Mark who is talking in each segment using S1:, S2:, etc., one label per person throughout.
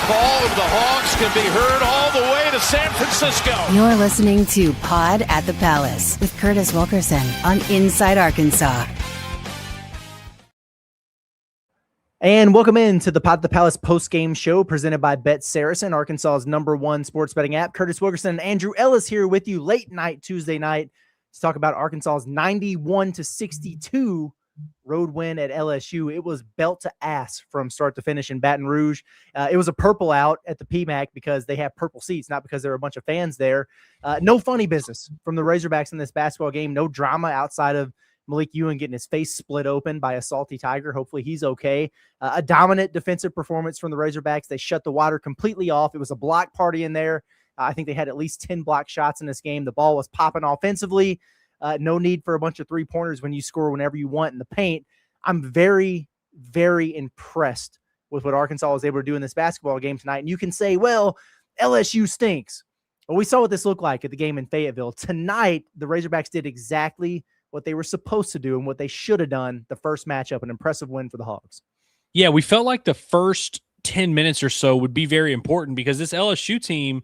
S1: call of the Hawks can be heard all the way to San Francisco.
S2: You're listening to Pod at the Palace with Curtis Wilkerson on Inside Arkansas.
S3: And welcome in to the Pod at the Palace post-game show presented by SARACEN, Arkansas's #1 sports betting app. Curtis Wilkerson and Andrew Ellis here with you late night Tuesday night to talk about Arkansas's 91-62 road win at LSU. It was belt to ass from start to finish in Baton Rouge. It was a purple out at the PMAC because they have purple seats, not because there were a bunch of fans there. No funny business from the Razorbacks in this basketball game. No drama outside of Malik Ewing getting his face split open by a salty tiger. Hopefully he's okay. A dominant defensive performance from the Razorbacks. They shut the water completely off. It was a block party in there. I think they had at least 10 block shots in this game. The ball was popping offensively. No need for a bunch of three-pointers when you score whenever you want in the paint. I'm very, very impressed with what Arkansas was able to do in this basketball game tonight. And you can say, well, LSU stinks. Well, we saw what this looked like at the game in Fayetteville. Tonight, the Razorbacks did exactly what they were supposed to do and what they should have done the first matchup, an impressive win for the Hogs.
S4: Yeah, we felt like the first 10 minutes or so would be very important because this LSU team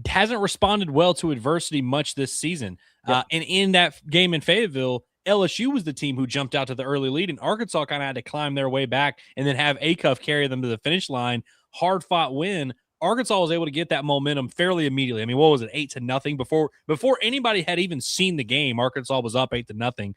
S4: hasn't responded well to adversity much this season. Yep. And in that game in Fayetteville, LSU was the team who jumped out to the early lead, and Arkansas kind of had to climb their way back and then have Acuff carry them to the finish line. Hard-fought win. Arkansas was able to get that momentum fairly immediately. I mean, what was it, 8-0 before anybody had even seen the game? Arkansas was up 8-0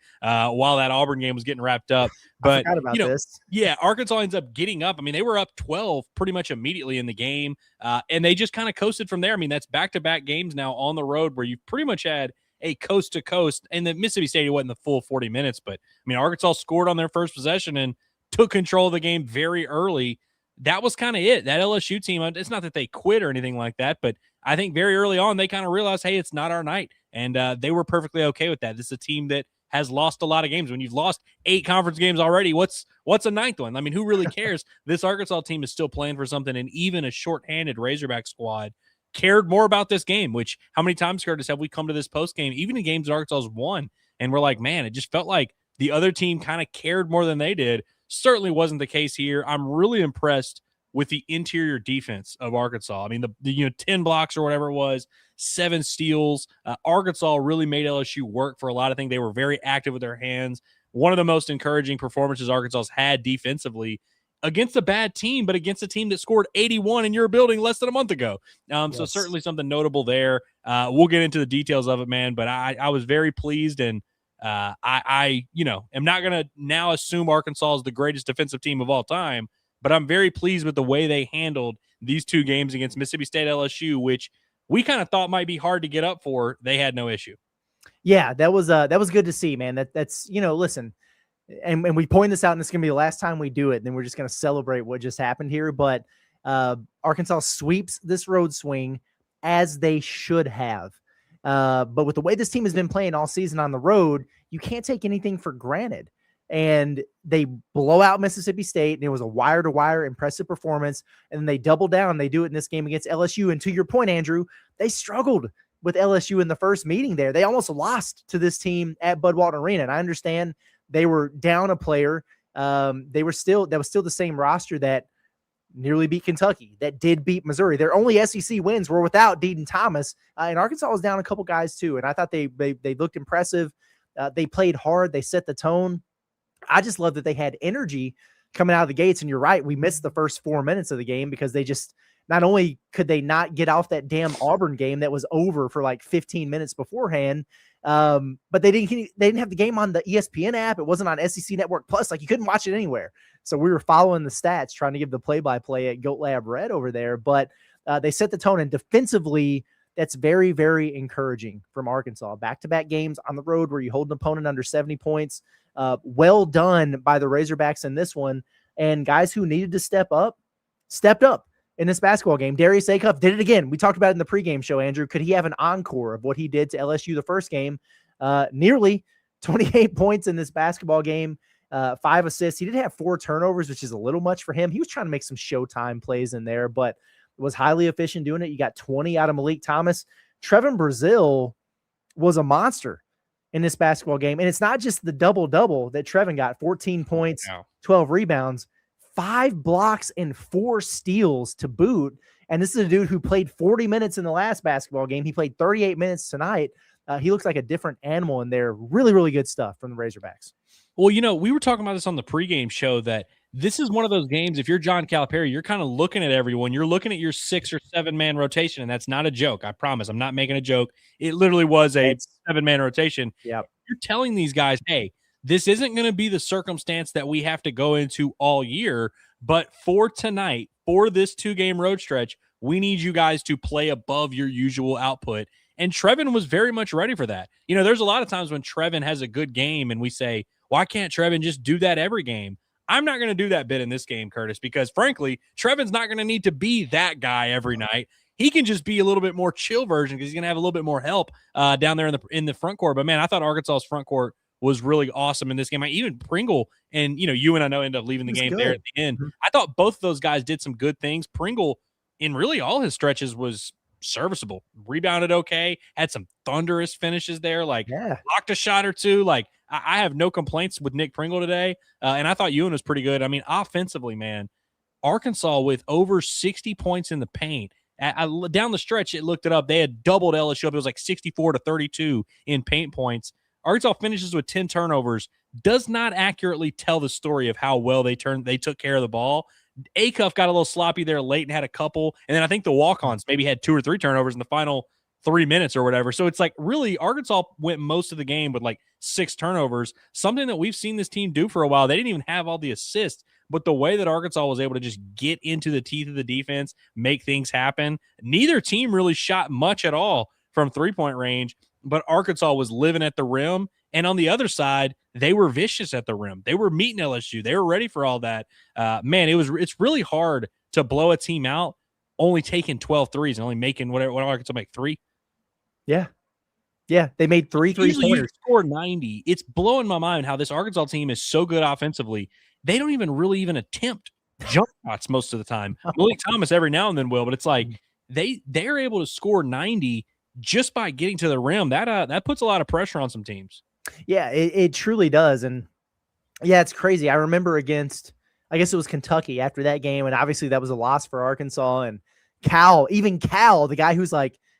S4: while that Auburn game was getting wrapped up. But
S3: I forgot about this.
S4: Yeah, Arkansas ends up getting up. I mean, they were up 12 pretty much immediately in the game, and they just kind of coasted from there. I mean, that's back-to-back games now on the road where you've pretty much had a coast-to-coast, and the Mississippi State wasn't the full 40 minutes, but I mean, Arkansas scored on their first possession and took control of the game very early. That was kind of it. That LSU team, it's not that they quit or anything like that, but I think very early on they kind of realized, hey, it's not our night, and they were perfectly okay with that. This is a team that has lost a lot of games. When you've lost 8 conference games already, what's a ninth one? I mean, who really cares? This Arkansas team is still playing for something, and even a shorthanded Razorback squad cared more about this game, which how many times, Curtis, have we come to this postgame, even in games that Arkansas's won, and we're like, man, it just felt like the other team kind of cared more than they did. Certainly wasn't the case here. I'm really impressed with the interior defense of Arkansas. I mean, the 10 blocks or whatever it was, 7 steals. Arkansas really made LSU work for a lot of things. They were very active with their hands. One of the most encouraging performances Arkansas's had defensively against a bad team, but against a team that scored 81 in your building less than a month ago. Yes. So certainly something notable there. We'll get into the details of it, man, but I was very pleased, and I am not going to now assume Arkansas is the greatest defensive team of all time, but I'm very pleased with the way they handled these 2 games against Mississippi State, LSU, which we kind of thought might be hard to get up for. They had no issue.
S3: Yeah, that was good to see, man. That's listen, and we point this out, and it's going to be the last time we do it. Then we're just going to celebrate what just happened here. But Arkansas sweeps this road swing as they should have. But with the way this team has been playing all season on the road, you can't take anything for granted. And they blow out Mississippi State, and it was a wire-to-wire impressive performance. And then they double down. They do it in this game against LSU. And to your point, Andrew, they struggled with LSU in the first meeting there. They almost lost to this team at Bud Walton Arena. And I understand they were down a player. That was still the same roster that nearly beat Kentucky, that did beat Missouri. Their only SEC wins were without Deaton Thomas. And Arkansas was down a couple guys too. And I thought they looked impressive. They played hard. They set the tone. I just love that they had energy coming out of the gates. And you're right, we missed the first 4 minutes of the game because they just, not only could they not get off that damn Auburn game that was over for like 15 minutes beforehand, but they didn't have the game on the ESPN app. It wasn't on SEC Network Plus. Like, you couldn't watch it anywhere. So we were following the stats, trying to give the play-by-play at Goat Lab Red over there. But they set the tone, and defensively, that's very, very encouraging from Arkansas. Back-to-back games on the road where you hold an opponent under 70 points. Well done by the Razorbacks in this one. And guys who needed to step up, stepped up in this basketball game. Darius Acuff did it again. We talked about it in the pregame show, Andrew. Could he have an encore of what he did to LSU the first game? Nearly 28 points in this basketball game, 5 assists. He did have 4 turnovers, which is a little much for him. He was trying to make some Showtime plays in there, but was highly efficient doing it. You got 20 out of Malik Thomas. Trevin Brazile was a monster in this basketball game. And it's not just the double-double that Trevin got, 14 points, 12 rebounds, 5 blocks and 4 steals to boot. And this is a dude who played 40 minutes in the last basketball game. He played 38 minutes tonight. He looks like a different animal in there. Really, really good stuff from the Razorbacks.
S4: Well, we were talking about this on the pregame show that this is one of those games. If you're John Calipari, you're kind of looking at everyone. You're looking at your 6 or 7 man rotation, and that's not a joke. I promise. I'm not making a joke. It literally was a 7 man rotation.
S3: Yeah,
S4: you're telling these guys, hey, this isn't going to be the circumstance that we have to go into all year, but for tonight, for this 2-game road stretch, we need you guys to play above your usual output. And Trevin was very much ready for that. There's a lot of times when Trevin has a good game and we say, why can't Trevin just do that every game? I'm not going to do that bit in this game, Curtis, because frankly, Trevin's not going to need to be that guy every night. He can just be a little bit more chill version because he's going to have a little bit more help down there in the front court. But man, I thought Arkansas's front court was really awesome in this game. Even Pringle and you and I know ended up leaving the game there at the end. Mm-hmm. I thought both of those guys did some good things. Pringle in really all his stretches was serviceable, rebounded okay, had some thunderous finishes there, blocked a shot or two. I have no complaints with Nick Pringle today, and I thought Ewan was pretty good. I mean, offensively, man, Arkansas with over 60 points in the paint. Down the stretch, it looked it up. They had doubled LSU. It was like 64-32 in paint points. Arkansas finishes with 10 turnovers. Does not accurately tell the story of how well they took care of the ball. Acuff got a little sloppy there late and had a couple, and then I think the walk-ons maybe had 2 or 3 turnovers in the final 3 minutes or whatever. So it's really Arkansas went most of the game with 6 turnovers, something that we've seen this team do for a while. They didn't even have all the assists, but the way that Arkansas was able to just get into the teeth of the defense, make things happen. Neither team really shot much at all from 3-point range, but Arkansas was living at the rim. And on the other side, they were vicious at the rim. They were meeting LSU. They were ready for all that. Man, it's really hard to blow a team out only taking 12 threes and only making what Arkansas make 3.
S3: Yeah. Yeah, they made 3 3-pointers.
S4: Usually you score 90. It's blowing my mind how this Arkansas team is so good offensively. They don't even really attempt jump shots most of the time. Malik Thomas every now and then will, but it's they're able to score 90 just by getting to the rim. That puts a lot of pressure on some teams.
S3: Yeah, it truly does. And yeah, it's crazy. I remember against, I guess it was Kentucky after that game, and obviously that was a loss for Arkansas. And Cal, the guy who's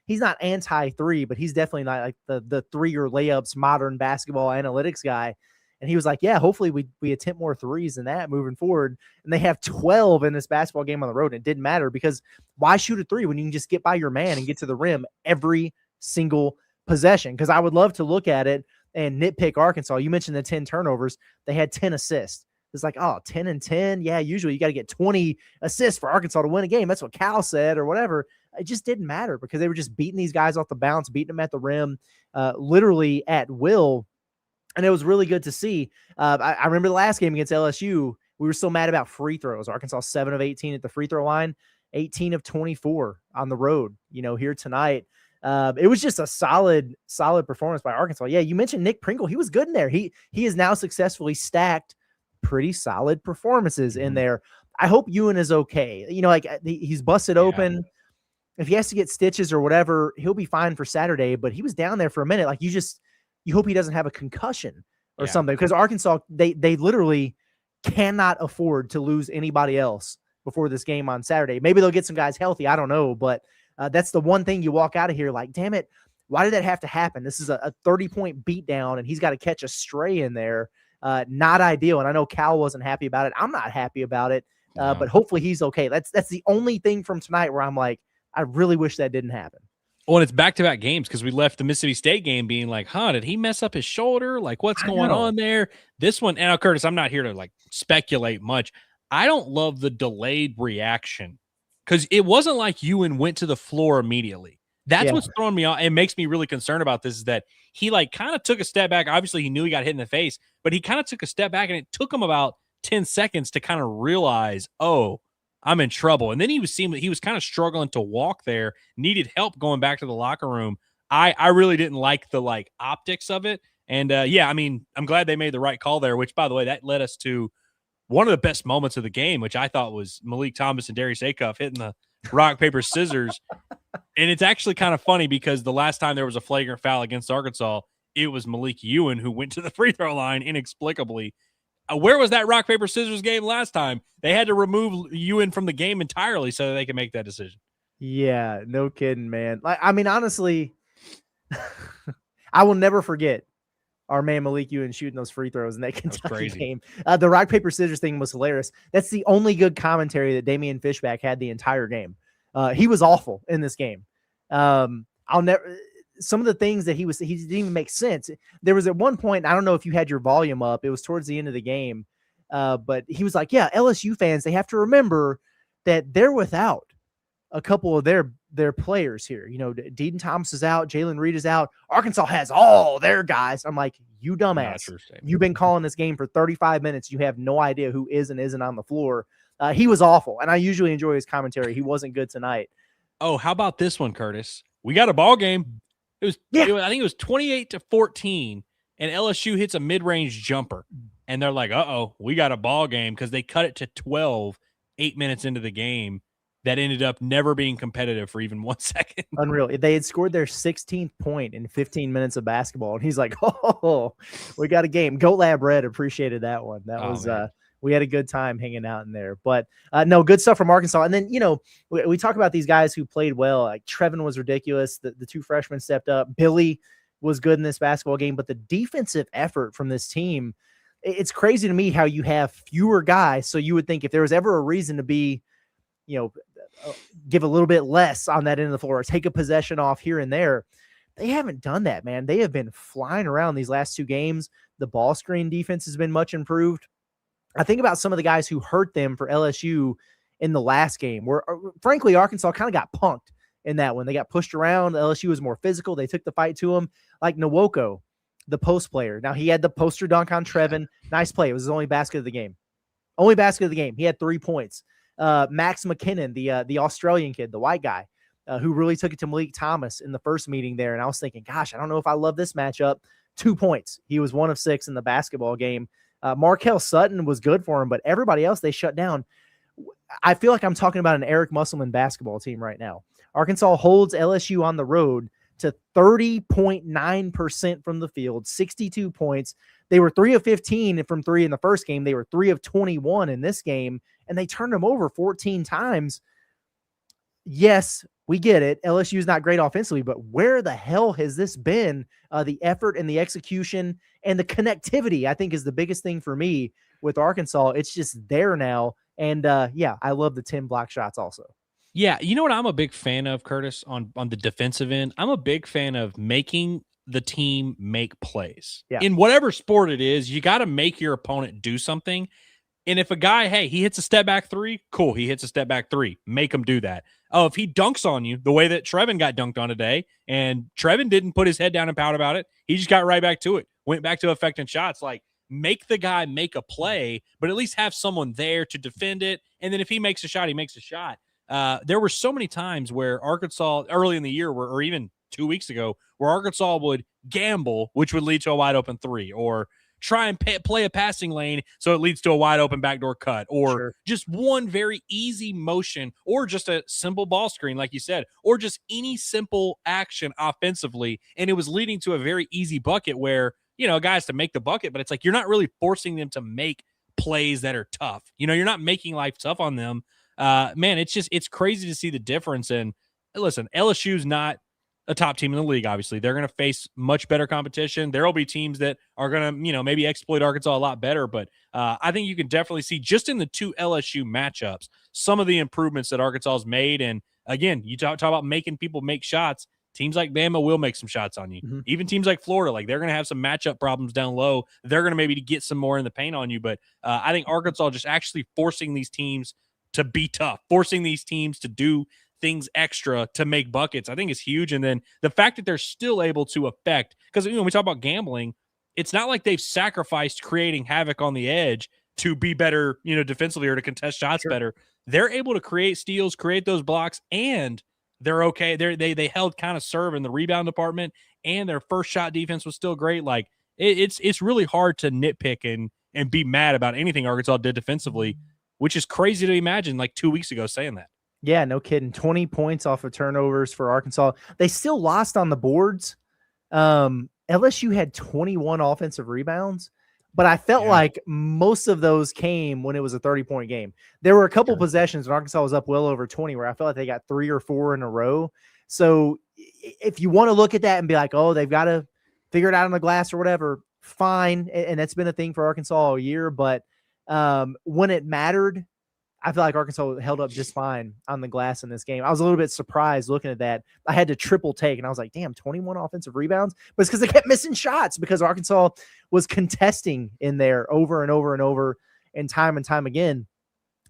S3: he's not anti-3, but he's definitely not the 3 or layups, modern basketball analytics guy. And he was like, yeah, hopefully we attempt more 3s than that moving forward. And they have 12 in this basketball game on the road. And it didn't matter because why shoot a 3 when you can just get by your man and get to the rim every single possession? Because I would love to look at it and nitpick Arkansas. You mentioned the 10 turnovers. They had 10 assists. It's 10 and 10. Yeah, usually you got to get 20 assists for Arkansas to win a game. That's what Cal said or whatever. It just didn't matter because they were just beating these guys off the bounce, beating them at the rim, literally at will. And it was really good to see. I remember the last game against LSU, we were so mad about free throws. Arkansas 7 of 18 at the free throw line, 18 of 24 on the road, here tonight. It was just a solid performance by Arkansas. Yeah, you mentioned Nick Pringle. He was good in there. He has now successfully stacked pretty solid performances in there. I hope Ewan is okay. He's busted open. If he has to get stitches or whatever, he'll be fine for Saturday, but he was down there for a minute. You hope he doesn't have a concussion or something, because Arkansas, they literally cannot afford to lose anybody else before this game on Saturday. Maybe they'll get some guys healthy. I don't know, but that's the one thing you walk out of here damn it, why did that have to happen? This is a 30-point beatdown, and he's got to catch a stray in there. Not ideal, and I know Cal wasn't happy about it. I'm not happy about it, but hopefully he's okay. That's the only thing from tonight where I'm I really wish that didn't happen.
S4: Well, and it's back-to-back games because we left the Mississippi State game being did he mess up his shoulder? What's going on there? This one, and Curtis, I'm not here to speculate much. I don't love the delayed reaction because it wasn't like Ewan went to the floor immediately. That's what's throwing me off. It makes me really concerned about this is that he kind of took a step back. Obviously, he knew he got hit in the face, but he kind of took a step back, and it took him about 10 seconds to kind of realize, oh, I'm in trouble. And then he was kind of struggling to walk there, needed help going back to the locker room. I really didn't like the optics of it. And I'm glad they made the right call there, which by the way, that led us to one of the best moments of the game, which I thought was Malik Thomas and Darius Acuff hitting the rock, paper, scissors. And it's actually kind of funny because the last time there was a flagrant foul against Arkansas, it was Malik Ewan who went to the free throw line inexplicably. where was that rock, paper, scissors game last time? They had to remove Ewan from the game entirely so that they could make that decision.
S3: Yeah, no kidding, man. Like, I mean, honestly, I will never forget our man Malik Ewan shooting those free throws in that Kentucky game. The rock, paper, scissors thing was hilarious. That's the only good commentary that Damian Fishback had the entire game. He was awful in this game. Some of the things that he didn't even make sense. There was at one point, I don't know if you had your volume up, it was towards the end of the game, but he was like, yeah, LSU fans, they have to remember that they're without a couple of their players here. You know, Deaton Thomas is out, Jalen Reed is out. Arkansas has all their guys. I'm like, you dumbass. You've been calling this game for 35 minutes. You have no idea who is and isn't on the floor. He was awful, and I usually enjoy his commentary. He wasn't good tonight.
S4: Oh, how about this one, Curtis? We got a ball game. I think it was 28-14, and LSU hits a mid-range jumper, and they're like, uh-oh, we got a ball game, because they cut it to 12 8 minutes into the game. That ended up never being competitive for even 1 second.
S3: Unreal. They had scored their 16th point in 15 minutes of basketball, and he's like, oh, we got a game. Goat Lab Red appreciated that one. That was we had a good time hanging out in there. But no, good stuff from Arkansas. And then, you know, we talk about these guys who played well. Like Trevin was ridiculous. The two freshmen stepped up. Billy was good in this basketball game. But the defensive effort from this team, it's crazy to me how you have fewer guys. So you would think if there was ever a reason to be, you know, give a little bit less on that end of the floor, or take a possession off here and there. They haven't done that, man. They have been flying around these last two games. The ball screen defense has been much improved. I think about some of the guys who hurt them for LSU in the last game, where frankly, Arkansas kind of got punked in that one. They got pushed around. LSU was more physical. They took the fight to him, like Nwoko, the post player. Now he had the poster dunk on Trevin. Nice play. It was his only basket of the game. Only basket of the game. He had 3 points. Max McKinnon, the Australian kid, the white guy, who really took it to Malik Thomas in the first meeting there. And I was thinking, gosh, I don't know if I love this matchup. 2 points. He was 1 of 6 in the basketball game. Markel Sutton was good for him, but everybody else they shut down. I feel like I'm talking about an Eric Musselman basketball team right now. Arkansas holds LSU on the road to 30.9% from the field, 62 points. They were 3 of 15 from 3 in the first game. They were 3 of 21 in this game, and they turned them over 14 times. Yes, we get it. LSU is not great offensively, but where the hell has this been? The effort and the execution and the connectivity, I think, is the biggest thing for me with Arkansas. It's just there now. And yeah, I love the 10 block shots also.
S4: Yeah, you know what I'm a big fan of, Curtis, on the defensive end? I'm a big fan of making the team make plays. Yeah. In whatever sport it is, you got to make your opponent do something. And if a guy, hey, he hits a step back 3, cool, he hits a step back 3. Make him do that. Oh, if he dunks on you the way that Trevin got dunked on today, and Trevin didn't put his head down and pout about it, he just got right back to it, went back to affecting shots. Like, make the guy make a play, but at least have someone there to defend it. And then if he makes a shot, he makes a shot. There were so many times where Arkansas early in the year, or even 2 weeks ago, where Arkansas would gamble, which would lead to a wide open 3, or try and play a passing lane so it leads to a wide open backdoor cut, or just one very easy motion, or just a simple ball screen, like you said, or just any simple action offensively. And it was leading to a very easy bucket where, you know, guys to make the bucket, but it's like you're not really forcing them to make plays that are tough. You know, you're not making life tough on them. Man, it's crazy to see the difference. And listen, LSU's not a top team in the league. Obviously, they're going to face much better competition. There'll be teams that are going to, you know, maybe exploit Arkansas a lot better. But I think you can definitely see just in the 2 LSU matchups, some of the improvements that Arkansas has made. And again, you talk about making people make shots. Teams like Bama will make some shots on you. Mm-hmm. Even teams like Florida, like they're going to have some matchup problems down low. They're going to maybe get some more in the paint on you. But I think Arkansas just actually forcing these teams to be tough, forcing these teams to do things extra to make buckets, I think is huge. And then the fact that they're still able to affect, because, you know, when we talk about gambling, it's not like they've sacrificed creating havoc on the edge to be better, you know, defensively or to contest shots better. They're able to create steals, create those blocks, and they're okay. They held kind of serve in the rebound department, and their first shot defense was still great. Like it's really hard to nitpick and be mad about anything Arkansas did defensively, which is crazy to imagine like 2 weeks ago saying that.
S3: Yeah, no kidding. 20 points off of turnovers for Arkansas. They still lost on the boards. LSU had 21 offensive rebounds. But I felt like most of those came when it was a 30-point game. There were a couple possessions when Arkansas was up well over 20 where I felt like they got 3 or 4 in a row. So if you want to look at that and be like, oh, they've got to figure it out on the glass or whatever, fine. And that's been a thing for Arkansas all year. But when it mattered, I feel like Arkansas held up just fine on the glass in this game. I was a little bit surprised looking at that. I had to triple take, and I was like, damn, 21 offensive rebounds? But it's because they kept missing shots because Arkansas was contesting in there over and over and over and time again.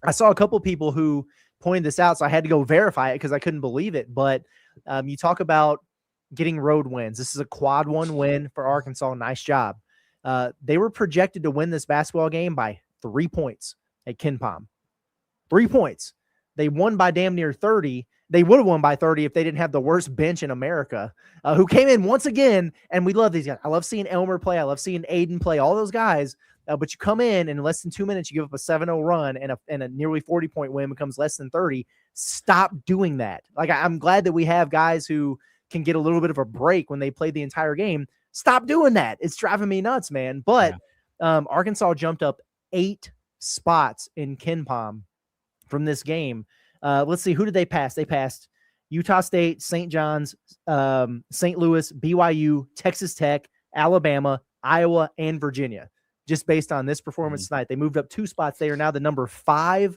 S3: I saw a couple people who pointed this out, so I had to go verify it because I couldn't believe it. But you talk about getting road wins. This is a quad 1 win for Arkansas. Nice job. They were projected to win this basketball game by 3 points at KenPom. 3 points. They won by damn near 30. They would have won by 30 if they didn't have the worst bench in America, who came in once again. And we love these guys. I love seeing Elmer play. I love seeing Aiden play, all those guys. But you come in less than 2 minutes, you give up a 7-0 run and a nearly 40-point win becomes less than 30. Stop doing that. Like, I'm glad that we have guys who can get a little bit of a break when they play the entire game. Stop doing that. It's driving me nuts, man. But Arkansas jumped up 8 spots in KenPom from this game. Let's see, who did they pass? They passed Utah State, St. John's, St. Louis, BYU, Texas Tech, Alabama, Iowa, and Virginia. Just based on this performance tonight, they moved up 2 spots. They are now the number 5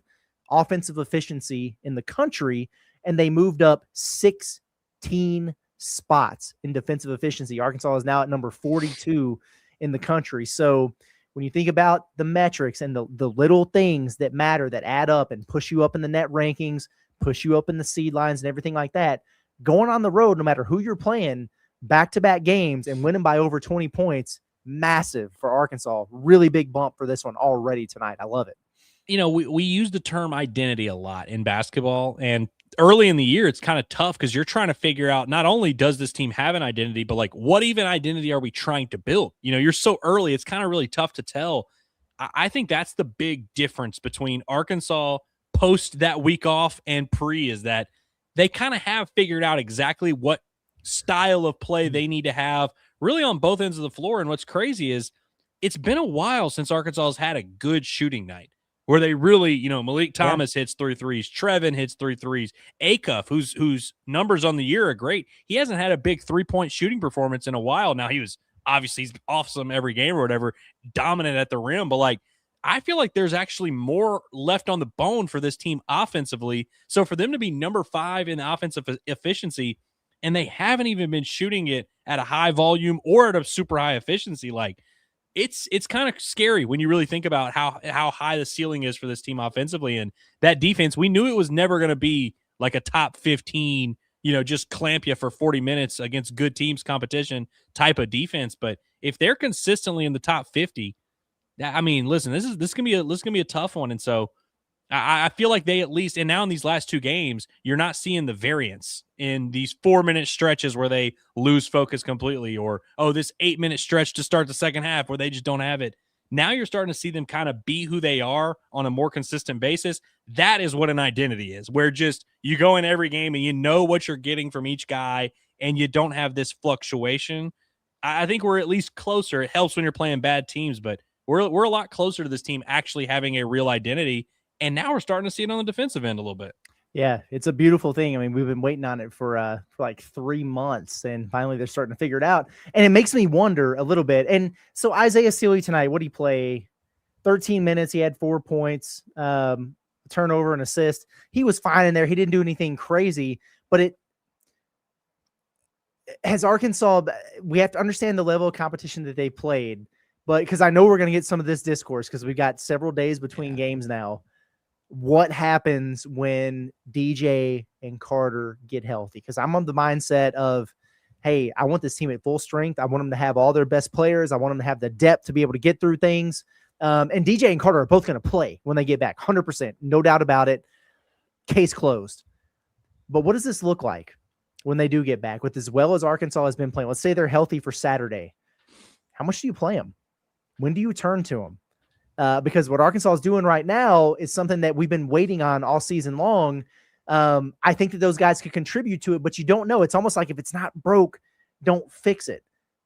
S3: offensive efficiency in the country, and they moved up 16 spots in defensive efficiency. Arkansas is now at number 42 in the country. So when you think about the metrics and the little things that matter, that add up and push you up in the net rankings, push you up in the seed lines and everything like that, going on the road, no matter who you're playing, back-to-back games and winning by over 20 points, massive for Arkansas. Really big bump for this one already tonight. I love it.
S4: You know, we use the term identity a lot in basketball, and early in the year, it's kind of tough because you're trying to figure out not only does this team have an identity, but like what even identity are we trying to build? You know, you're so early, it's kind of really tough to tell. I think that's the big difference between Arkansas post that week off and pre is that they kind of have figured out exactly what style of play they need to have really on both ends of the floor. And what's crazy is it's been a while since Arkansas has had a good shooting night where they really, you know, Malik Thomas hits 3 threes, Trevin hits 3 threes, Acuff, whose numbers on the year are great. He hasn't had a big 3-point shooting performance in a while. Now he's awesome every game or whatever, dominant at the rim, but like I feel like there's actually more left on the bone for this team offensively. So for them to be number 5 in offensive efficiency, and they haven't even been shooting it at a high volume or at a super high efficiency, like it's kind of scary when you really think about how high the ceiling is for this team offensively. And that defense, we knew it was never going to be like a top 15, you know, just clamp you for 40 minutes against good teams competition type of defense. But if they're consistently in the top 50, I mean, listen, this can be a tough one. And so I feel like they at least, and now in these last 2 games, you're not seeing the variance in these 4-minute stretches where they lose focus completely, or, oh, this 8-minute stretch to start the second half where they just don't have it. Now you're starting to see them kind of be who they are on a more consistent basis. That is what an identity is, where just you go in every game and you know what you're getting from each guy and you don't have this fluctuation. I think we're at least closer. It helps when you're playing bad teams, but we're a lot closer to this team actually having a real identity. And now we're starting to see it on the defensive end a little bit.
S3: Yeah, it's a beautiful thing. I mean, we've been waiting on it for like 3 months, and finally they're starting to figure it out. And it makes me wonder a little bit. And so Isaiah Sealy tonight, what did he play? 13 minutes. He had 4 points, turnover and assist. He was fine in there. He didn't do anything crazy, but it has Arkansas. We have to understand the level of competition that they played, but because I know we're going to get some of this discourse because we've got several days between games now. What happens when DJ and Carter get healthy? Because I'm on the mindset of, hey, I want this team at full strength. I want them to have all their best players. I want them to have the depth to be able to get through things. And DJ and Carter are both going to play when they get back, 100%, no doubt about it. Case closed. But what does this look like when they do get back? With as well as Arkansas has been playing, let's say they're healthy for Saturday. How much do you play them? When do you turn to them? Because what Arkansas is doing right now is something that we've been waiting on all season long. I think that those guys could contribute to it, but you don't know. It's almost like if it's not broke, don't fix it.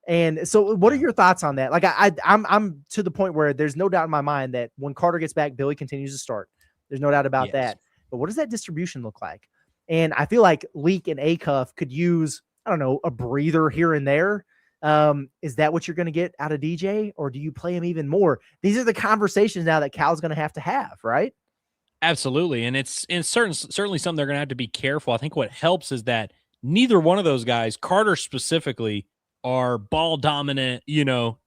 S3: And so what are your thoughts on that? Like I'm to the point where there's no doubt in my mind that when Carter gets back, Billy continues to start. There's no doubt about that. But what does that distribution look like? And I feel like Leak and Acuff could use, I don't know, a breather here and there. Is that what you're going to get out of DJ, or do you play him even more? These are the conversations now that Cal's going to have, right?
S4: Absolutely. And it's certainly something they're going to have to be careful. I think what helps is that neither one of those guys, Carter specifically, are ball dominant,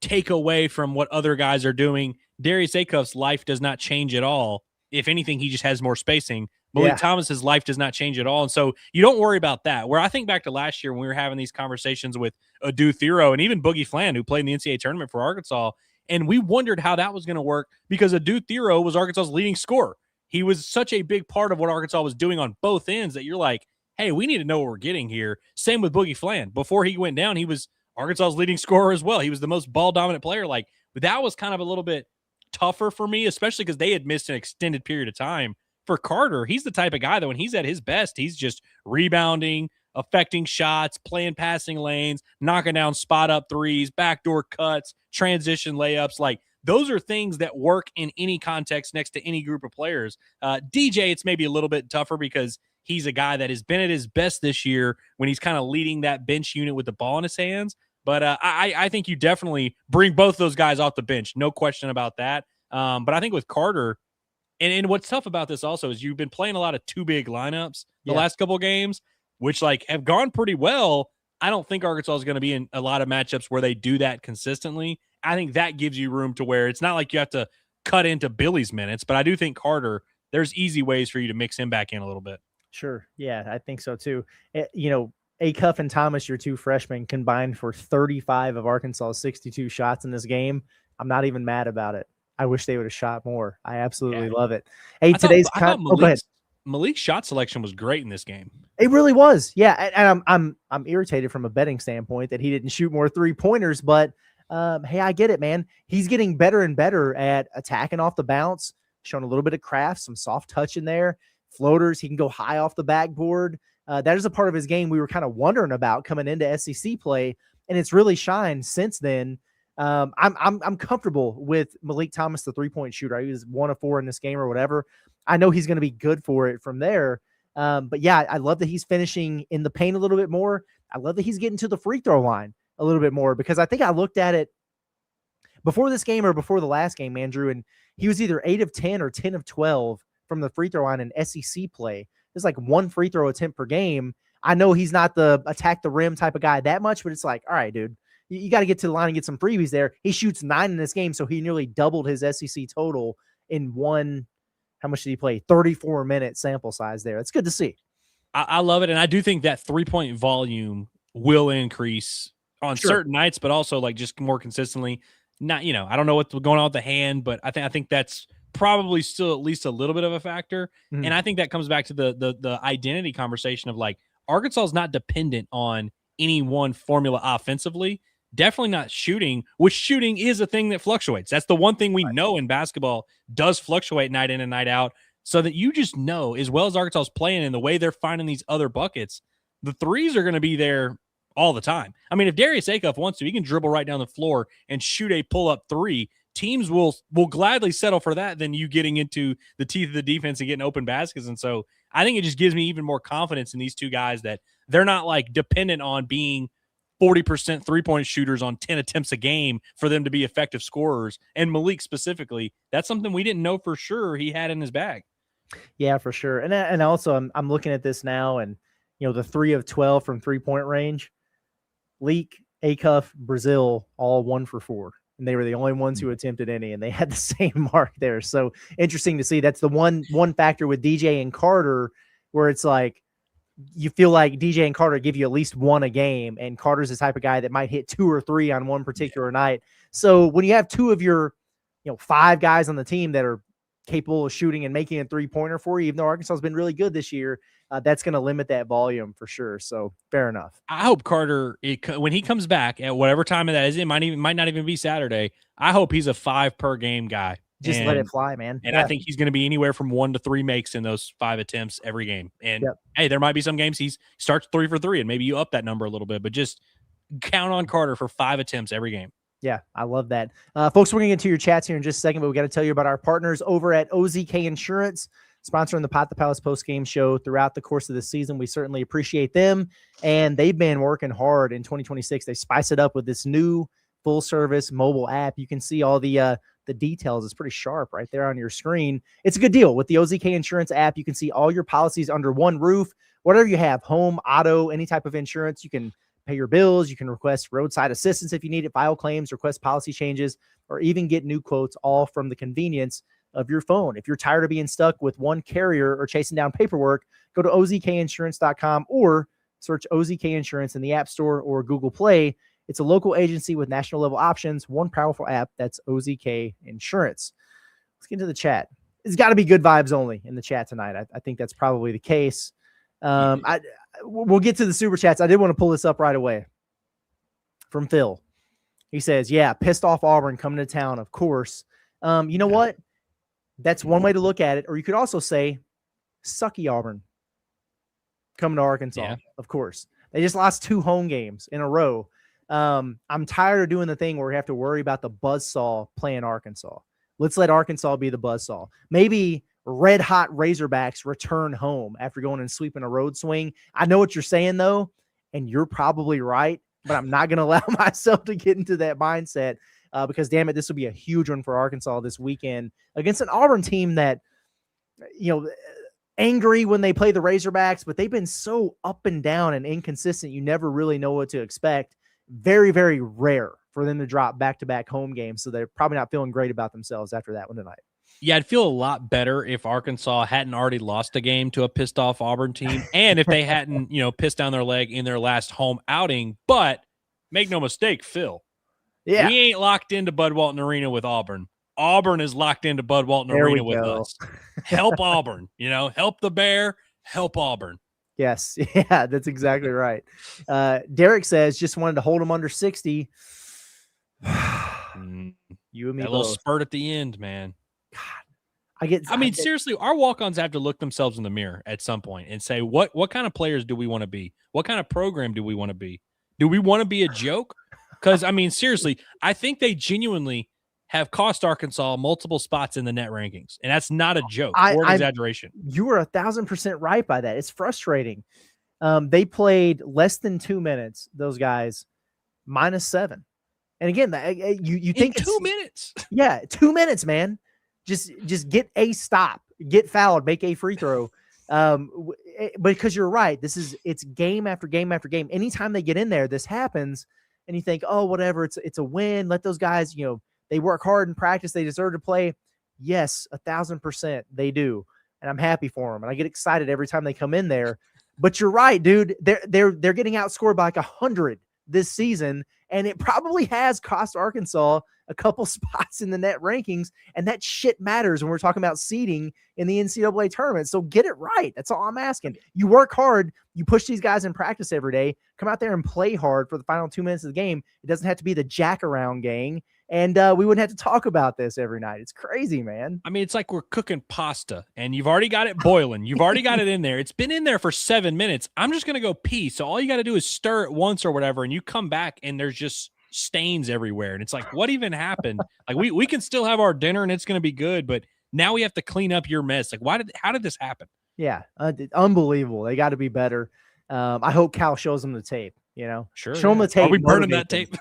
S4: take away from what other guys are doing. Darius Acuff's life does not change at all. If anything, he just has more spacing. Malik Thomas's life does not change at all. And so you don't worry about that. Where I think back to last year when we were having these conversations with Adu Thero and even Boogie Fland, who played in the NCAA tournament for Arkansas, and we wondered how that was going to work because Adu Thero was Arkansas's leading scorer. He was such a big part of what Arkansas was doing on both ends that you're like, hey, we need to know what we're getting here. Same with Boogie Fland. Before he went down, he was Arkansas's leading scorer as well. He was the most ball-dominant player. But that was kind of a little bit tougher for me, especially because they had missed an extended period of time. For Carter, he's the type of guy that when he's at his best, he's just rebounding, affecting shots, playing passing lanes, knocking down spot-up threes, backdoor cuts, transition layups. Those are things that work in any context next to any group of players. DJ, it's maybe a little bit tougher because he's a guy that has been at his best this year when he's kind of leading that bench unit with the ball in his hands. But I think you definitely bring both those guys off the bench. No question about that. But I think with Carter, and what's tough about this also is you've been playing a lot of two big lineups the last couple of games, which have gone pretty well. I don't think Arkansas is going to be in a lot of matchups where they do that consistently. I think that gives you room to where it's not like you have to cut into Billy's minutes, but I do think Carter, there's easy ways for you to mix him back in a little bit.
S3: Sure. Yeah, I think so too. Acuff and Thomas, your two freshmen, combined for 35 of Arkansas's 62 shots in this game. I'm not even mad about it. I wish they would have shot more. I absolutely love it. Hey,
S4: Malik's shot selection was great in this game.
S3: It really was. Yeah. And I'm irritated from a betting standpoint that he didn't shoot more 3-pointers, but hey, I get it, man. He's getting better and better at attacking off the bounce, showing a little bit of craft, some soft touch in there, floaters. He can go high off the backboard. That is a part of his game we were kind of wondering about coming into SEC play, and it's really shined since then. I'm comfortable with Malik Thomas, the 3-point shooter. He was 1 of 4 in this game or whatever. I know he's going to be good for it from there. But yeah, I love that he's finishing in the paint a little bit more. I love that he's getting to the free throw line a little bit more, because I think I looked at it before this game or before the last game, Andrew, and he was either 8 of 10 or 10 of 12 from the free throw line in SEC play. It's like 1 free throw attempt per game. I know he's not the attack the rim type of guy that much, but it's like, all right, dude, you got to get to the line and get some freebies there. He shoots 9 in this game, so he nearly doubled his SEC total in one. How much did he play? 34-minute sample size there. It's good to see.
S4: I love it, and I do think that 3-point volume will increase on certain nights, but also just more consistently. Not, I don't know what's going on with the hand, but I think that's probably still at least a little bit of a factor. Mm-hmm. And I think that comes back to the identity conversation of Arkansas is not dependent on any one formula offensively. Definitely not shooting, which shooting is a thing that fluctuates. That's the one thing we know in basketball does fluctuate night in and night out, so that you just know, as well as Arkansas is playing and the way they're finding these other buckets, the threes are going to be there all the time. I mean, if Darius Acuff wants to, he can dribble right down the floor and shoot a pull-up 3. Teams will gladly settle for that than you getting into the teeth of the defense and getting open baskets. And so I think it just gives me even more confidence in these two guys that they're not dependent on being 40% 3-point shooters on 10 attempts a game for them to be effective scorers. And Malik specifically, that's something we didn't know for sure he had in his bag.
S3: Yeah, for sure. And also I'm looking at this now, and the 3 of 12 from 3-point range. Leak, Acuff, Brazil, all 1 for 4. And they were the only ones who attempted any, and they had the same mark there. So interesting to see. That's the one factor with DJ and Carter where it's you feel like DJ and Carter give you at least 1 a game, and Carter's the type of guy that might hit 2 or 3 on one particular night. So when you have 2 of your 5 guys on the team that are capable of shooting and making a 3-pointer for you, even though Arkansas has been really good this year, that's going to limit that volume for sure. So fair enough.
S4: I hope Carter, when he comes back at whatever time that is, it might not even be Saturday. I hope he's a 5 per game guy.
S3: Just let it fly, man.
S4: And I think he's going to be anywhere from 1 to 3 makes in those 5 attempts every game. And hey, there might be some games he starts 3 for 3, and maybe you up that number a little bit, but just count on Carter for 5 attempts every game.
S3: Yeah, I love that. Folks, we're going to get to your chats here in just a second, but we got to tell you about our partners over at OZK Insurance, sponsoring the Pot the Palace post-game show throughout the course of the season. We certainly appreciate them, and they've been working hard in 2026. They spice it up with this new full-service mobile app. You can see all the details. It's pretty sharp right there on your screen. It's a good deal. With the OZK Insurance app, you can see all your policies under one roof. Whatever you have, home, auto, any type of insurance, you can pay your bills, you can request roadside assistance if you need it, file claims, request policy changes, or even get new quotes, all from the convenience of your phone. If you're tired of being stuck with one carrier or chasing down paperwork, go to ozkinsurance.com or search OZK Insurance in the App Store or Google Play. It's a local agency with national level options, one powerful app. That's OZK Insurance. Let's get into the chat. It's got to be good vibes only in the chat tonight. I think that's probably the case. We'll get to the super chats. I did want to pull this up right away from Phil. He says, yeah, pissed off Auburn coming to town, of course. You know what? That's one way to look at it. Or you could also say, sucky Auburn coming to Arkansas, of course. They just lost 2 home games in a row. I'm tired of doing the thing where we have to worry about the buzzsaw playing Arkansas. Let's let Arkansas be the buzzsaw. Maybe red hot Razorbacks return home after going and sweeping a road swing. I know what you're saying, though, and you're probably right, but I'm not going to allow myself to get into that mindset because, damn it, this will be a huge one for Arkansas this weekend against an Auburn team that, angry when they play the Razorbacks, but they've been so up and down and inconsistent, you never really know what to expect. Very, very rare for them to drop back-to-back home games, so they're probably not feeling great about themselves after that one tonight.
S4: Yeah, I'd feel a lot better if Arkansas hadn't already lost a game to a pissed-off Auburn team, and if they hadn't, pissed down their leg in their last home outing. But make no mistake, Phil, we ain't locked into Bud Walton Arena with Auburn. Auburn is locked into Bud Walton Arena with us. Help Auburn, help the Bear, help Auburn.
S3: Yes, yeah, that's exactly right. Derek says, just wanted to hold them under 60. You and me
S4: that little spurt at the end, man.
S3: God,
S4: I mean, seriously, our walk-ons have to look themselves in the mirror at some point and say, what kind of players do we want to be? What kind of program do we want to be? Do we want to be a joke? Because, I mean, seriously, I think they genuinely have cost Arkansas multiple spots in the net rankings, and that's not a joke or an exaggeration.
S3: You were 1,000% right by that. It's frustrating. They played less than 2 minutes, those guys, -7. And again, you think
S4: in 2 minutes.
S3: Yeah, 2 minutes, man. Just get a stop, get fouled, make a free throw. Because you're right, it's game after game after game. Anytime they get in there, this happens, and you think, oh, whatever, it's a win. Let those guys, they work hard in practice. They deserve to play. Yes, 1,000% they do, and I'm happy for them. And I get excited every time they come in there. But you're right, dude. They're getting outscored by like 100 this season, and it probably has cost Arkansas a couple spots in the net rankings, and that shit matters when we're talking about seeding in the NCAA tournament. So get it right. That's all I'm asking. You work hard. You push these guys in practice every day. Come out there and play hard for the final 2 minutes of the game. It doesn't have to be the jack-around gang, and we wouldn't have to talk about this every night. It's crazy, man.
S4: I mean, it's like we're cooking pasta, and you've already got it boiling. You've already got it in there. It's been in there for 7 minutes. I'm just going to go pee. So all you got to do is stir it once or whatever, and you come back, and there's just stains everywhere. And it's like, what even happened? Like, we can still have our dinner, and it's going to be good, but now we have to clean up your mess. Like, how did this happen?
S3: Yeah, unbelievable. They got to be better. I hope Cal shows them the tape,
S4: Sure.
S3: Show them the tape.
S4: Are we burning that tape?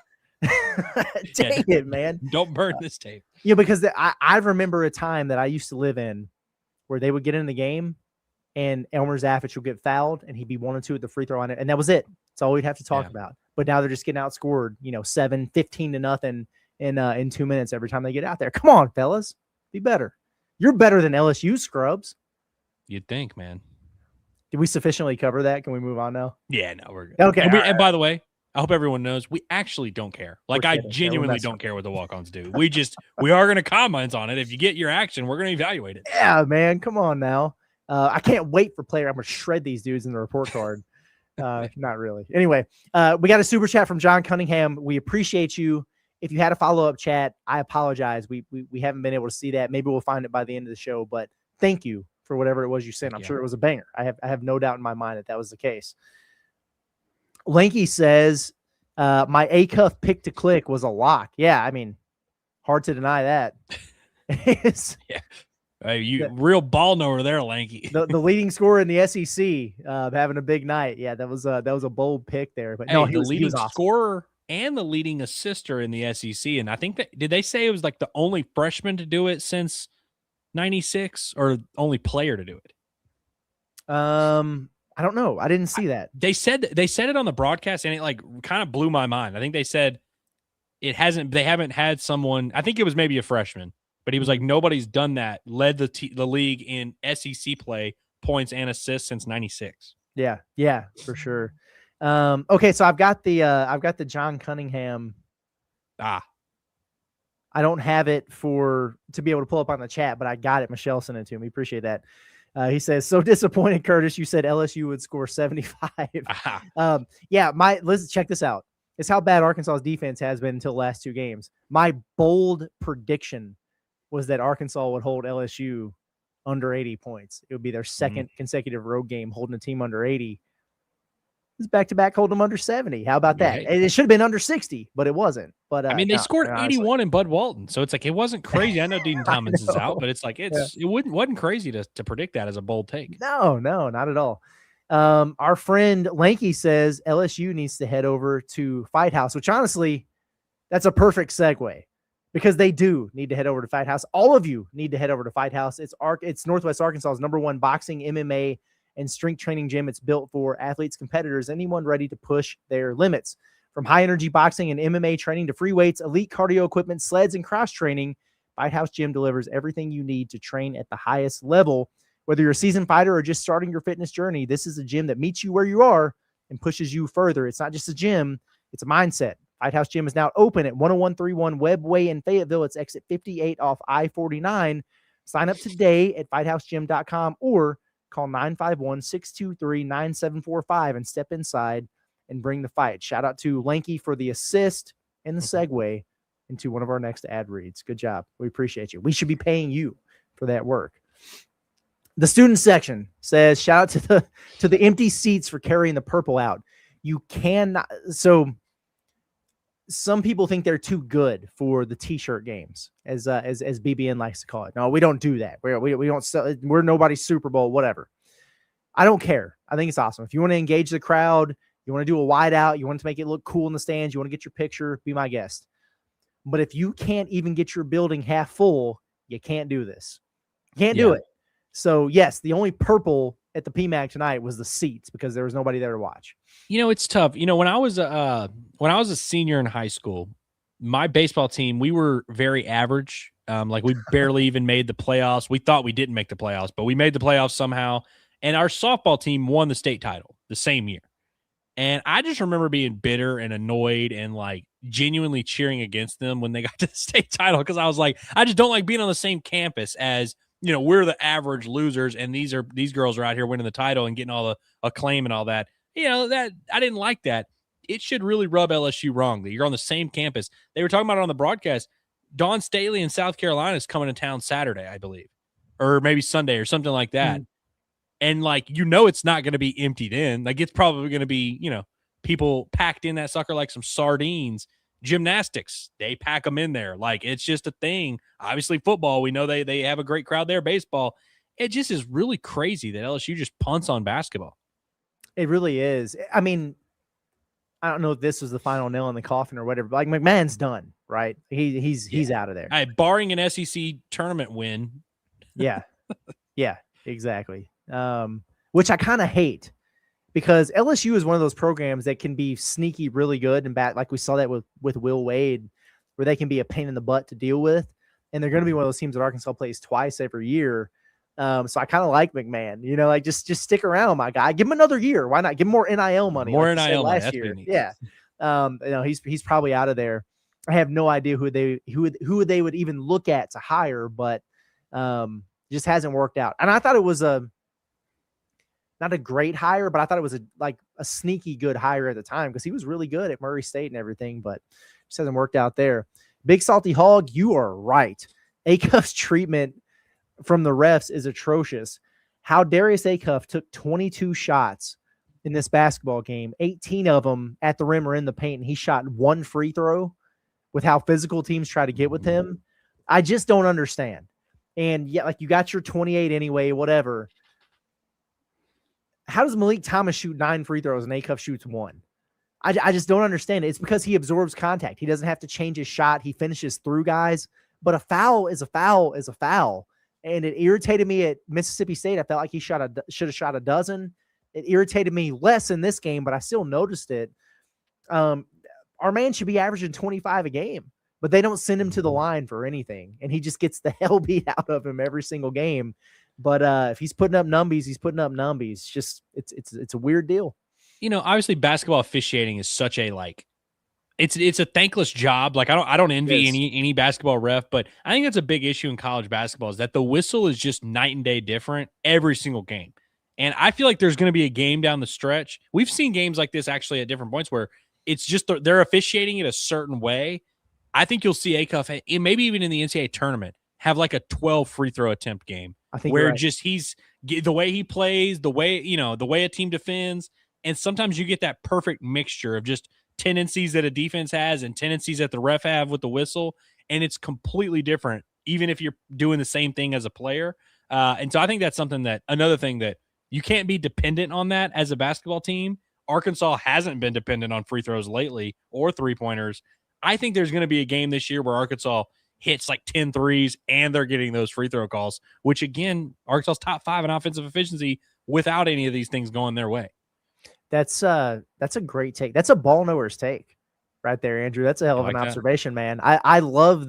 S3: Dang it, man.
S4: Don't burn this tape.
S3: Yeah, because I remember a time that I used to live in where they would get in the game and Elmer Zaffich would get fouled and he'd be 1-2 at the free throw on it. And that was it. That's all we'd have to talk about. But now they're just getting outscored, 15-0 in 2 minutes every time they get out there. Come on, fellas. Be better. You're better than LSU scrubs.
S4: You'd think, man.
S3: Did we sufficiently cover that? Can we move on now?
S4: Yeah, no, we're good.
S3: Okay.
S4: And by the way, I hope everyone knows we actually don't care. Like, I genuinely don't care what the walk-ons do. We are going to comment on it. If you get your action, we're going to evaluate it.
S3: Yeah, man. Come on now. I can't wait for player. I'm going to shred these dudes in the report card. Not really. Anyway, we got a super chat from John Cunningham. We appreciate you. If you had a follow-up chat, I apologize. We haven't been able to see that. Maybe we'll find it by the end of the show, but thank you for whatever it was you sent. I'm sure it was a banger. I have no doubt in my mind that was the case. Lanky says, My A-Cuff pick to click was a lock. Yeah, I mean, hard to deny that.
S4: Yeah. Real ball knower there, Lanky.
S3: the leading scorer in the SEC, having a big night. Yeah, that was a bold pick there. But no,
S4: he
S3: was
S4: leading
S3: awesome.
S4: scorer and the leading assister in the SEC. And I think did they say it was like the only freshman to do it since 96 or only player to do it?
S3: I don't know. I didn't see that.
S4: They said it on the broadcast, and it like kind of blew my mind. I think they said they haven't had someone. I think it was maybe a freshman, but he was like, nobody's done that. Led the league in SEC play, points and assists since 96.
S3: Yeah, for sure. Okay, so I've got the John Cunningham.
S4: I
S3: don't have it to be able to pull up on the chat, but I got it. Michelle sent it to me. Appreciate that. He says, so disappointed, Curtis. You said LSU would score 75. Let's check this out. It's how bad Arkansas's defense has been until the last two games. My bold prediction was that Arkansas would hold LSU under 80 points. It would be their second consecutive road game holding a team under 80. It's back-to-back holding them under 70. How about that?
S4: Yeah.
S3: It should have been under 60, but it wasn't. But
S4: I mean, they scored 81 in Bud Walton, so it's like it wasn't crazy. I know Dean Thomas is out, but it's like it wasn't crazy to predict that as a bold take.
S3: No, not at all. Our friend Lanky says LSU needs to head over to Fight House, which honestly, that's a perfect segue because they do need to head over to Fight House. All of you need to head over to Fight House. It's Northwest Arkansas's #1 boxing, MMA, and strength training gym. It's built for athletes, competitors, anyone ready to push their limits. From high-energy boxing and MMA training to free weights, elite cardio equipment, sleds, and cross-training, Fight House Gym delivers everything you need to train at the highest level. Whether you're a seasoned fighter or just starting your fitness journey, this is a gym that meets you where you are and pushes you further. It's not just a gym, it's a mindset. Fight House Gym is now open at 10131 Webb Way in Fayetteville. It's exit 58 off I-49. Sign up today at fighthousegym.com or call 951-623-9745 and step inside and bring the fight. Shout out to Lanky for the assist and the segue into one of our next ad reads. Good job. We appreciate you. We should be paying you for that work. The student section says, shout out to the empty seats for carrying the purple out. You cannot. So some people think they're too good for the t-shirt games, as BBN likes to call it. No, we don't do that. We don't sell. We're nobody's Super Bowl, whatever. I don't care. I think it's awesome. If you want to engage the crowd, you want to do a wide out, you want to make it look cool in the stands, you want to get your picture, be my guest. But if you can't even get your building half full, you can't do this. You can't do it. So yes, the only purple at the PMAC tonight was the seats because there was nobody there to watch.
S4: You know, it's tough. You know, when I was a senior in high school, my baseball team, we were very average. Like we barely even made the playoffs. We thought we didn't make the playoffs, but we made the playoffs somehow. And our softball team won the state title the same year. And I just remember being bitter and annoyed and like genuinely cheering against them when they got to the state title. Cause I was like, I just don't like being on the same campus as, you know, we're the average losers. And these girls are out here winning the title and getting all the acclaim and all that. You know, that I didn't like that. It should really rub LSU wrong that you're on the same campus. They were talking about it on the broadcast. Dawn Staley in South Carolina is coming to town Saturday, I believe, or maybe Sunday or something like that. And like, you know, it's not going to be emptied in. Like it's probably going to be, you know, people packed in that sucker like some sardines. Gymnastics, they pack them in there. Like it's just a thing. Obviously football, we know they have a great crowd there. Baseball, it just is really crazy that LSU just punts on basketball.
S3: It really is. I mean, I don't know if this was the final nail in the coffin or whatever, but like McMahon's done, right? He's out of there.
S4: Barring an SEC tournament win.
S3: Yeah, exactly. Which I kind of hate because LSU is one of those programs that can be sneaky really good and bad. Like we saw that with Will Wade, where they can be a pain in the butt to deal with. And they're going to be one of those teams that Arkansas plays twice every year. So I kind of like McMahon, you know, like just stick around, my guy. Give him another year. Why not? Give him more NIL money.
S4: More
S3: like
S4: NIL money.
S3: Last year. Yeah. You know, he's probably out of there. I have no idea who they would even look at to hire, but just hasn't worked out. And I thought it was not a great hire, but I thought it was a sneaky good hire at the time because he was really good at Murray State and everything, but just hasn't worked out there. Big Salty Hog, you are right. Acuff's treatment from the refs is atrocious. How Darius Acuff took 22 shots in this basketball game, 18 of them at the rim or in the paint, and he shot 1 free throw with how physical teams try to get with him. I just don't understand. And yeah, like you got your 28 anyway, whatever. How does Malik Thomas shoot 9 free throws and Acuff shoots 1? I just don't understand it. It's because he absorbs contact. He doesn't have to change his shot. He finishes through guys, but a foul is a foul is a foul. And it irritated me at Mississippi State. I felt like he should have shot a dozen. It irritated me less in this game, but I still noticed it. Our man should be averaging 25 a game, but they don't send him to the line for anything. And he just gets the hell beat out of him every single game. But if he's putting up numbies, he's putting up numbies. Just it's a weird deal.
S4: You know, obviously basketball officiating is such a it's a thankless job. Like I don't envy any basketball ref, but I think that's a big issue in college basketball is that the whistle is just night and day different every single game. And I feel like there's going to be a game down the stretch. We've seen games like this actually at different points where it's just they're officiating it a certain way. I think you'll see Acuff, maybe even in the NCAA tournament, have like a 12 free throw attempt game.
S3: I think
S4: where
S3: right.
S4: just he's the way he plays, the way a team defends, and sometimes you get that perfect mixture of just tendencies that a defense has and tendencies that the ref have with the whistle, and it's completely different, even if you're doing the same thing as a player. And so I think that's another thing that you can't be dependent on that as a basketball team. Arkansas hasn't been dependent on free throws lately or three-pointers. I think there's going to be a game this year where Arkansas hits like 10 threes and they're getting those free throw calls, which again, Arkansas's top 5 in offensive efficiency without any of these things going their way.
S3: That's a great take. That's a ball knowers take right there, Andrew. That's a hell of an observation, man. I love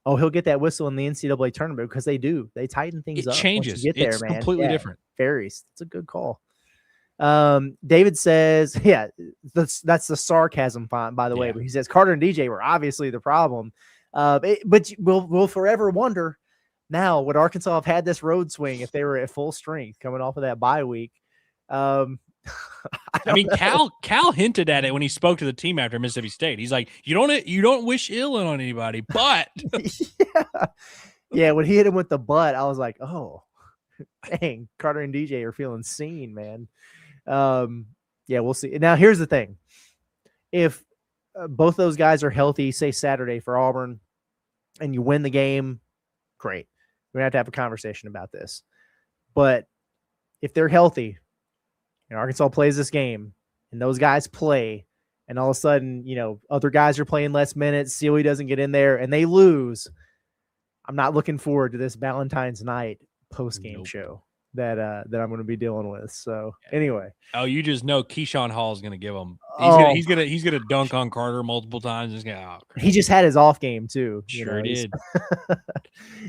S3: he'll get that whistle in the NCAA tournament because they do. They tighten things up.
S4: It changes.
S3: Get there,
S4: it's
S3: man.
S4: Completely different.
S3: Varies. It's a good call. David says, yeah, that's the sarcasm font, by the way, but he says Carter and DJ were obviously the problem. But we'll forever wonder now, would Arkansas have had this road swing if they were at full strength coming off of that bye week?
S4: I mean, Cal hinted at it when he spoke to the team after Mississippi State. He's like, you don't wish ill on anybody, but
S3: yeah, when he hit him with the butt, I was like, oh, dang, Carter and DJ are feeling seen, man. Yeah, we'll see. Now, here's the thing: if both those guys are healthy, say Saturday for Auburn, and you win the game, great. We're gonna have a conversation about this. But if they're healthy, and Arkansas plays this game, and those guys play, and all of a sudden, other guys are playing less minutes, Sealy doesn't get in there, and they lose, I'm not looking forward to this Valentine's night post-game show that I'm going to be dealing with. So anyway.
S4: Oh, you just know Keyshawn Hall is going to give him. He's going to dunk on Carter multiple times.
S3: He just had his off game too.
S4: Sure did.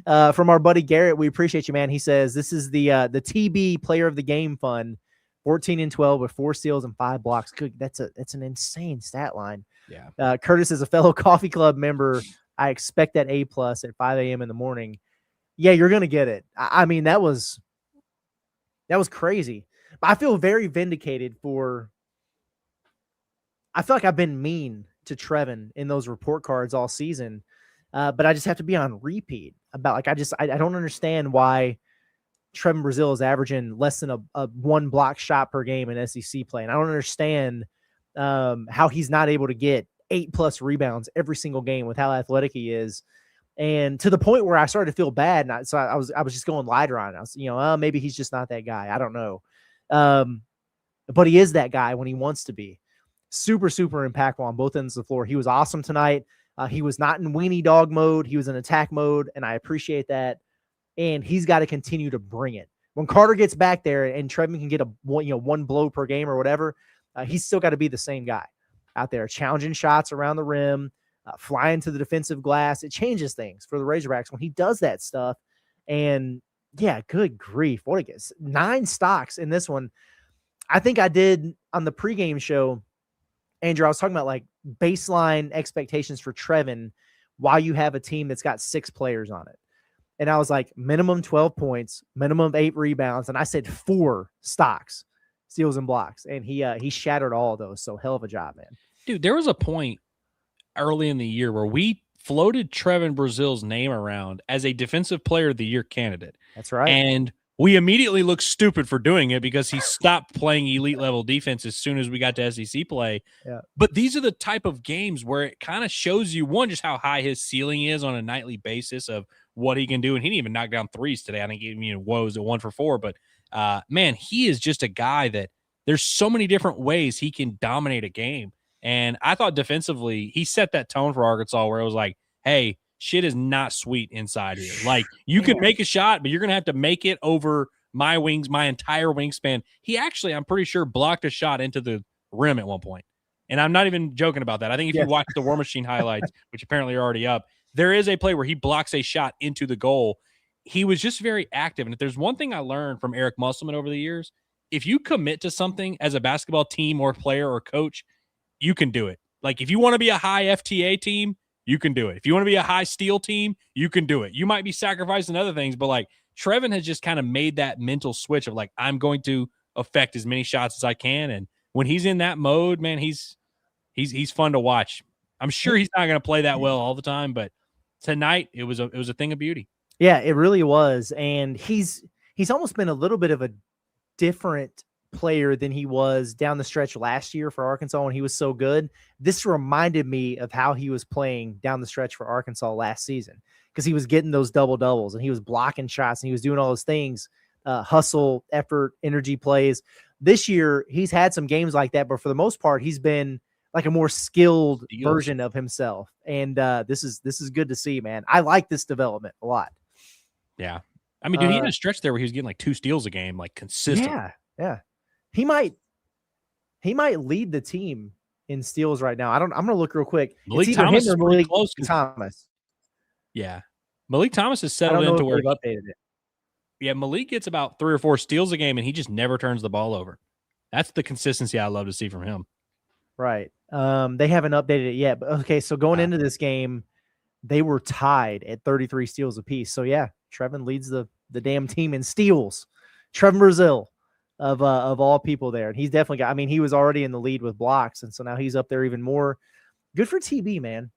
S3: From our buddy Garrett, we appreciate you, man. He says this is the TB Player of the Game Fund. 14-12 with 4 steals and 5 blocks. That's an insane stat line.
S4: Yeah.
S3: Curtis is a fellow coffee club member. I expect that A+ at 5 a.m. in the morning. Yeah, you're gonna get it. I mean, that was crazy. But I feel very vindicated I feel like I've been mean to Trevin in those report cards all season. But I just have to be on repeat about I don't understand why Trevin Brazil is averaging less than a 1 block shot per game in SEC play. And I don't understand how he's not able to get 8+ rebounds every single game with how athletic he is. And to the point where I started to feel bad. And I was just going lighter on it. I was, maybe he's just not that guy. I don't know. But he is that guy when he wants to be. Super, super impactful on both ends of the floor. He was awesome tonight. He was not in weenie dog mode. He was in attack mode. And I appreciate that. And he's got to continue to bring it. When Carter gets back there and Trevin can get one blow per game or whatever, he's still got to be the same guy out there, challenging shots around the rim, flying to the defensive glass. It changes things for the Razorbacks when he does that stuff. And yeah, good grief. What a guess. 9 stocks in this one. I think I did on the pregame show, Andrew, I was talking about like baseline expectations for Trevin while you have a team that's got 6 players on it. And I was like, minimum 12 points, minimum 8 rebounds. And I said 4 stocks, steals and blocks. And he shattered all of those. So hell of a job, man.
S4: Dude, there was a point early in the year where we floated Trevin Brazil's name around as a defensive player of the year candidate.
S3: That's right.
S4: And we immediately looked stupid for doing it because he stopped playing elite level defense as soon as we got to SEC play.
S3: Yeah.
S4: But these are the type of games where it kind of shows you, one, just how high his ceiling is on a nightly basis of what he can do. And he didn't even knock down threes today. I think he was at 1 for 4. But man, he is just a guy that there's so many different ways he can dominate a game. And I thought defensively, he set that tone for Arkansas where it was like, hey, shit is not sweet inside here. Like, you can make a shot, but you're going to have to make it over my wings, my entire wingspan. He actually, I'm pretty sure, blocked a shot into the rim at one point. And I'm not even joking about that. I think if you watch the War Machine highlights, which apparently are already up, there is a play where he blocks a shot into the goal. He was just very active. And if there's one thing I learned from Eric Musselman over the years, if you commit to something as a basketball team or player or coach, you can do it. Like, if you want to be a high FTA team, you can do it. If you want to be a high steal team, you can do it. You might be sacrificing other things, but like Trevin has just kind of made that mental switch of like, I'm going to affect as many shots as I can. And when he's in that mode, man, he's fun to watch. I'm sure he's not going to play that well all the time, but tonight it was a thing of beauty.
S3: Yeah, it really was. And he's almost been a little bit of a different player than he was down the stretch last year for Arkansas when he was so good. This reminded me of how he was playing down the stretch for Arkansas last season, because he was getting those double doubles and he was blocking shots and he was doing all those things, hustle, effort, energy plays. This year, he's had some games like that, but for the most part, he's been like a more skilled version of himself. And this is good to see, man. I like this development a lot.
S4: Yeah. I mean, dude, he had a stretch there where he was getting like 2 steals a game, like consistent.
S3: Yeah. He might lead the team in steals right now. I'm going to look real quick.
S4: Malik Thomas is pretty close.
S3: Thomas.
S4: Yeah. Malik Thomas has settled into where
S3: they've updated it.
S4: Yeah, Malik gets about 3 or 4 steals a game, and he just never turns the ball over. That's the consistency I love to see from him.
S3: Right. They haven't updated it yet. But okay, so going into this game, they were tied at 33 steals apiece. So yeah, Trevin leads the damn team in steals. Trevin Brazil of all people there. And he's definitely got, I mean, he was already in the lead with blocks, and so now he's up there even more. Good for TB, man.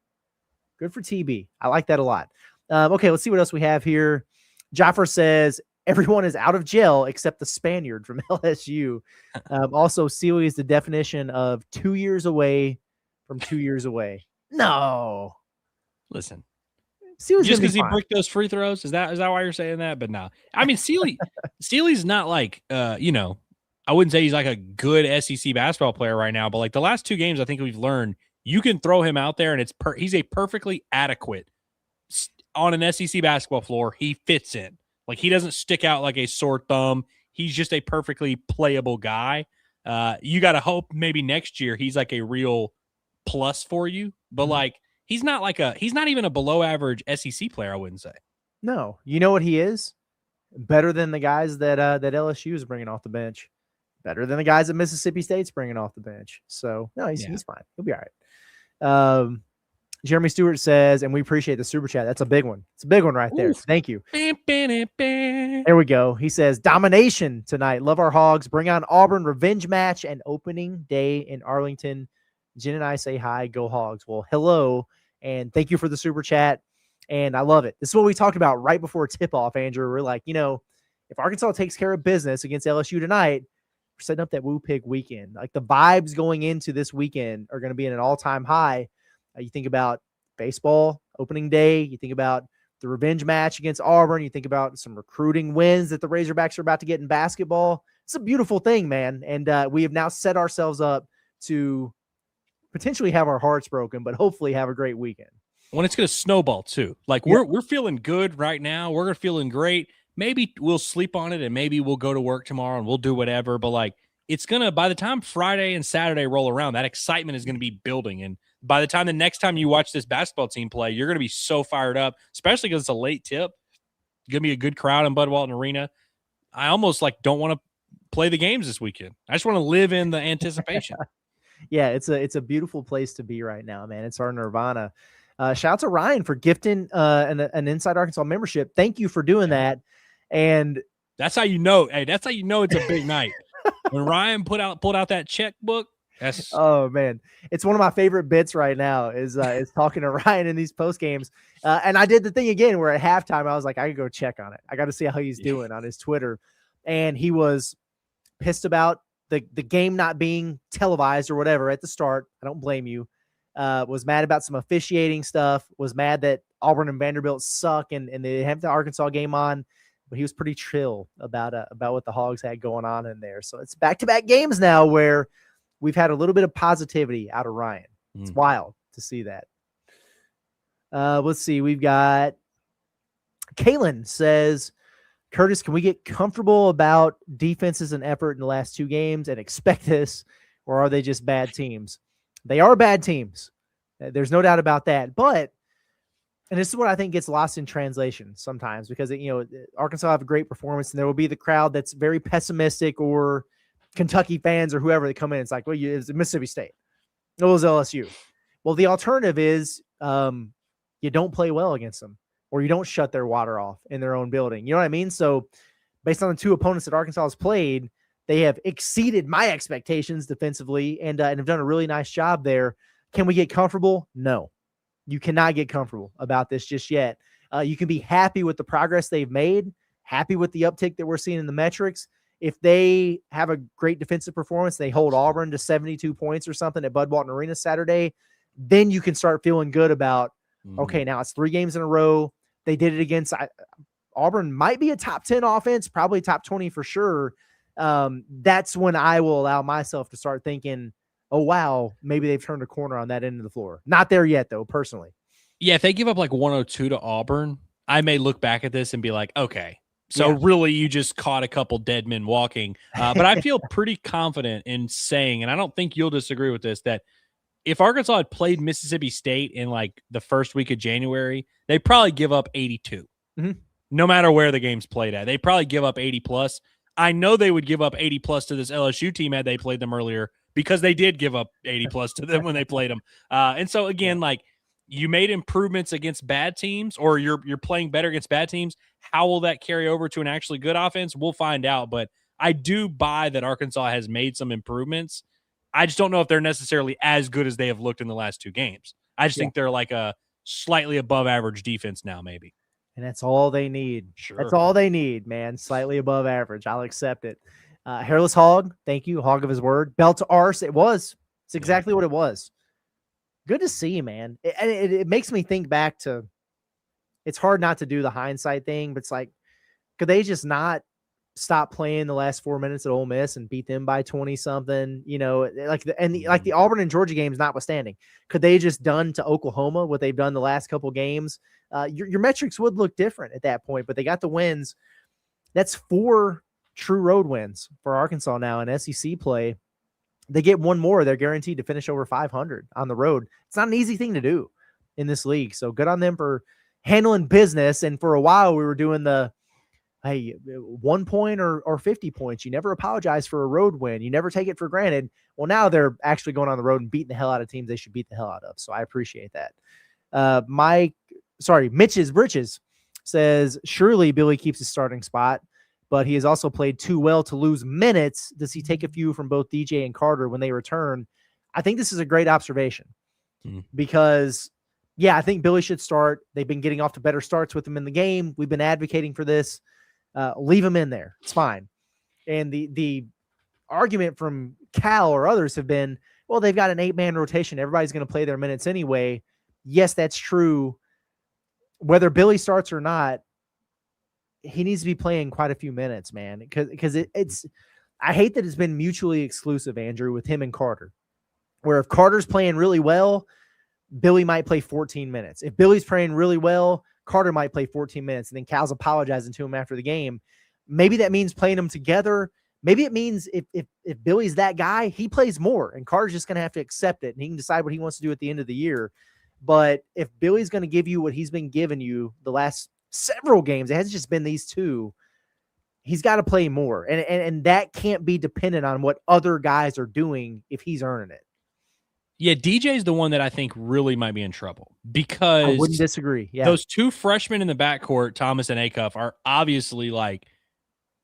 S3: Good for TB. I like that a lot. Okay, let's see what else we have here. Jaffer says, everyone is out of jail except the Spaniard from LSU. Also, Sealy is the definition of 2 years away from 2 years away. No.
S4: Listen.
S3: Sealy's
S4: just because he bricked those free throws, is that why you're saying that? But no. I mean, Sealy's not like, I wouldn't say he's like a good SEC basketball player right now, but like the last 2 games, I think we've learned you can throw him out there and he's a perfectly adequate on an SEC basketball floor. He fits in. Like, he doesn't stick out like a sore thumb. He's just a perfectly playable guy. You got to hope maybe next year he's like a real plus for you, but like, he's not even a below average SEC player, I wouldn't say.
S3: No. You know what he is? Better than the guys that LSU is bringing off the bench. Better than the guys that Mississippi State's bringing off the bench. So, no, he's fine. He'll be all right. Jeremy Stewart says, and we appreciate the super chat. That's a big one. It's a big one right there. Thank you. There we go. He says, domination tonight. Love our Hogs. Bring on Auburn revenge match and opening day in Arlington. Jen and I say hi. Go Hogs. Well, hello. And thank you for the super chat. And I love it. This is what we talked about right before tip-off, Andrew. We're like, if Arkansas takes care of business against LSU tonight, we're setting up that Woo Pig weekend. Like, the vibes going into this weekend are going to be at an all-time high. You think about baseball opening day. You think about the revenge match against Auburn. You think about some recruiting wins that the Razorbacks are about to get in basketball. It's a beautiful thing, man. And we have now set ourselves up to potentially have our hearts broken, but hopefully have a great weekend.
S4: When it's going to snowball too. Like, we're feeling good right now. We're feeling great. Maybe we'll sleep on it and maybe we'll go to work tomorrow and we'll do whatever. But like, it's going to, by the time Friday and Saturday roll around, that excitement is going to be building. And by the time the next time you watch this basketball team play, you're going to be so fired up, especially because it's a late tip. It's going to be a good crowd in Bud Walton Arena. I almost don't want to play the games this weekend. I just want to live in the anticipation.
S3: Yeah, it's a beautiful place to be right now, man. It's our nirvana. Shout out to Ryan for gifting an Inside Arkansas membership. Thank you for doing that. And
S4: that's how you know. Hey, that's how you know it's a big night. When Ryan pulled out that checkbook, Yes.
S3: Oh man, it's one of my favorite bits right now is talking to Ryan in these post games. And I did the thing again where at halftime I was like, I could go check on it. I got to see how he's doing on his Twitter, and he was pissed about the game not being televised or whatever at the start. I don't blame you. Was mad about some officiating stuff. Was mad that Auburn and Vanderbilt suck and they have the Arkansas game on. But he was pretty chill about what the Hogs had going on in there. So it's back-to-back games now where we've had a little bit of positivity out of Ryan. It's wild to see that. Let's see. We've got Kalen says, Curtis, can we get comfortable about defenses and effort in the last 2 games and expect this, or are they just bad teams? They are bad teams. There's no doubt about that. But, and this is what I think gets lost in translation sometimes because, Arkansas have a great performance and there will be the crowd that's very pessimistic, or Kentucky fans or whoever that come in. It's like, well, it's Mississippi State. It was LSU. Well, the alternative is you don't play well against them, or you don't shut their water off in their own building. You know what I mean? So based on the 2 opponents that Arkansas has played, they have exceeded my expectations defensively and have done a really nice job there. Can we get comfortable? No. You cannot get comfortable about this just yet. You can be happy with the progress they've made, happy with the uptick that we're seeing in the metrics. If they have a great defensive performance, they hold Auburn to 72 points or something at Bud Walton Arena Saturday, then you can start feeling good about, okay, now it's 3 games in a row. They did it against Auburn, might be a top 10 offense, probably top 20 for sure. That's when I will allow myself to start thinking, oh, wow, maybe they've turned a corner on that end of the floor. Not there yet, though, personally.
S4: Yeah, if they give up like 102 to Auburn, I may look back at this and be like, okay, so really you just caught a couple dead men walking. But I feel pretty confident in saying, and I don't think you'll disagree with this, that if Arkansas had played Mississippi State in like the first week of January, they'd probably give up 82. No matter where the game's played at. They probably give up 80 plus. I know they would give up 80 plus to this LSU team had they played them earlier, because they did give up 80 plus to them when they played them. And so again, like, you made improvements against bad teams, or you're playing better against bad teams. How will that carry over to an actually good offense? We'll find out. But I do buy that Arkansas has made some improvements. I just don't know if they're necessarily as good as they have looked in the last 2 games. I just think they're like a slightly above average defense now, maybe.
S3: And that's all they need.
S4: Sure.
S3: That's all they need, man. Slightly above average. I'll accept it. Hairless Hog, thank you. Hog of his word. Bell to arse. It's exactly what it was. Good to see, man. It makes me think back to, it's hard not to do the hindsight thing, but it's like, could they just not stop playing the last 4 minutes at Ole Miss and beat them by 20 something? Like the Auburn and Georgia games notwithstanding, could they just done to Oklahoma what they've done the last couple games? Your metrics would look different at that point, but they got the wins. That's 4 true road wins for Arkansas now in SEC play. They get 1 more, they're guaranteed to finish over 500 on the road. It's not an easy thing to do in this league. So good on them for handling business. And for a while we were doing the, hey, 1 point or 50 points. You never apologize for a road win. You never take it for granted. Well, now they're actually going on the road and beating the hell out of teams they should beat the hell out of. So I appreciate that. Mitch's Britches says, surely Billy keeps his starting spot, but he has also played too well to lose minutes. Does he take a few from both DJ and Carter when they return? I think this is a great observation because, I think Billy should start. They've been getting off to better starts with him in the game. We've been advocating for this. Leave him in there. It's fine. And the argument from Cal or others have been, well, they've got an 8-man rotation. Everybody's going to play their minutes anyway. Yes, that's true. Whether Billy starts or not, he needs to be playing quite a few minutes, man. Because it's I hate that it's been mutually exclusive, Andrew, with him and Carter. Where if Carter's playing really well, Billy might play 14 minutes. If Billy's playing really well, Carter might play 14 minutes. And then Cal's apologizing to him after the game. Maybe that means playing them together. Maybe it means if Billy's that guy, he plays more. And Carter's just going to have to accept it. And he can decide what he wants to do at the end of the year. But if Billy's going to give you what he's been giving you the last several games, it hasn't just been these 2, he's got to play more. And that can't be dependent on what other guys are doing if he's earning it.
S4: Yeah, DJ's the one that I think really might be in trouble because
S3: I wouldn't disagree. Yeah.
S4: Those 2 freshmen in the backcourt, Thomas and Acuff, are obviously like,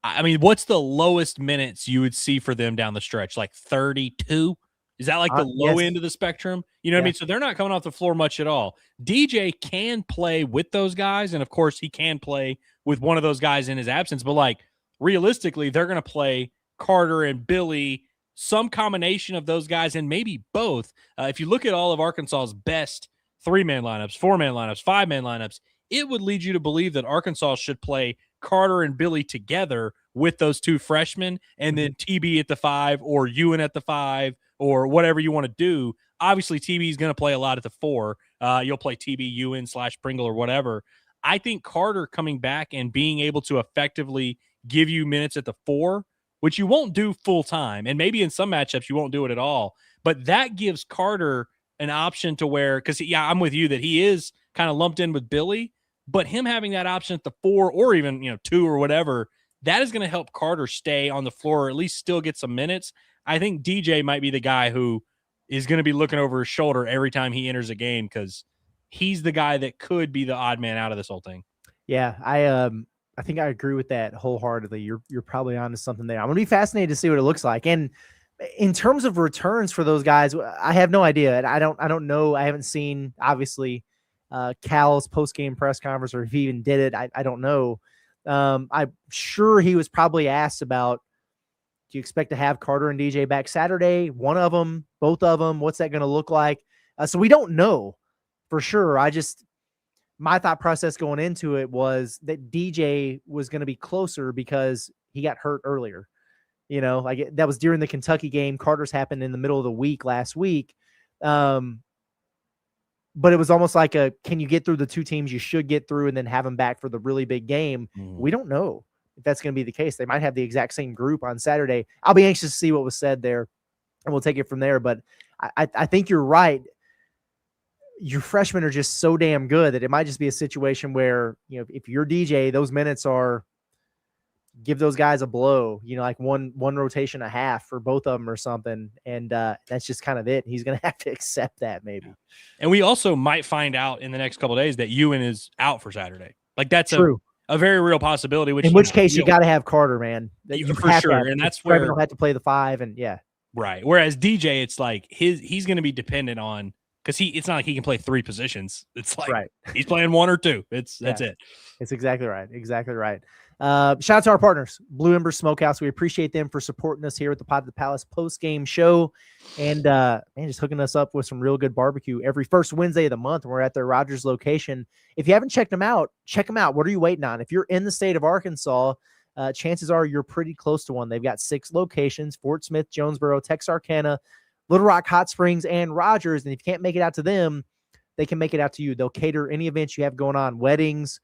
S4: I mean, what's the lowest minutes you would see for them down the stretch? Like 32? Is that like the low
S3: Yes.
S4: end of the spectrum? You know what I
S3: Yeah.
S4: mean? So they're not coming off the floor much at all. DJ can play with those guys, and of course he can play with one of those guys in his absence, but like realistically, they're going to play Carter and Billy, some combination of those guys, and maybe both. If you look at all of Arkansas's best 3-man lineups, 4-man lineups, 5-man lineups, it would lead you to believe that Arkansas should play Carter and Billy together with those two freshmen, and then TB at the 5 or Ewan at the 5 or whatever you want to do. Obviously, TB is going to play a lot at the 4. You'll play TB, Ewan / Pringle or whatever. I think Carter coming back and being able to effectively give you minutes at the 4, which you won't do full time, and maybe in some matchups you won't do it at all, but that gives Carter an option to where, because yeah, I'm with you that he is kind of lumped in with Billy, but him having that option at the 4 or even 2 or whatever, that is going to help Carter stay on the floor or at least still get some minutes. I think DJ might be the guy who is going to be looking over his shoulder every time he enters a game, because he's the guy that could be the odd man out of this whole thing.
S3: Yeah, I think I agree with that wholeheartedly. You're probably onto something there. I'm gonna be fascinated to see what it looks like. And in terms of returns for those guys, I have no idea. And I don't know. I haven't seen obviously Cal's post-game press conference, or if he even did it. I don't know. I'm sure he was probably asked about, do you expect to have Carter and DJ back Saturday? One of them, both of them? What's that going to look like? So we don't know for sure. My thought process going into it was that DJ was going to be closer because he got hurt earlier. That was during the Kentucky game. Carter's happened in the middle of the week last week. But it was almost like can you get through the two teams you should get through and then have them back for the really big game? We don't know if that's going to be the case. They might have the exact same group on Saturday. I'll be anxious to see what was said there, and we'll take it from there. But I think you're right. Your freshmen are just so damn good that it might just be a situation where, if you're DJ, those minutes are, give those guys a blow, like one rotation a half for both of them or something. And that's just kind of it. He's going to have to accept that maybe.
S4: And we also might find out in the next couple of days that Ewan is out for Saturday. Like that's
S3: true.
S4: A very real possibility.
S3: In which case you got to have Carter, man.
S4: For sure. And that's where
S3: he'll have to play the 5 and yeah.
S4: Right. Whereas DJ, it's like he's going to be dependent on, because it's not like he can play 3 positions. It's like he's playing 1 or 2. That's it.
S3: It's exactly right. Exactly right. Shout out to our partners, Blue Ember Smokehouse. We appreciate them for supporting us here at the Pod of the Palace post-game show, and just hooking us up with some real good barbecue every first Wednesday of the month. We're at their Rogers location. If you haven't checked them out, check them out. What are you waiting on? If you're in the state of Arkansas, chances are you're pretty close to one. They've got 6 locations: Fort Smith, Jonesboro, Texarkana, Little Rock, Hot Springs, and Rogers. And if you can't make it out to them, they can make it out to you. They'll cater any events you have going on, weddings,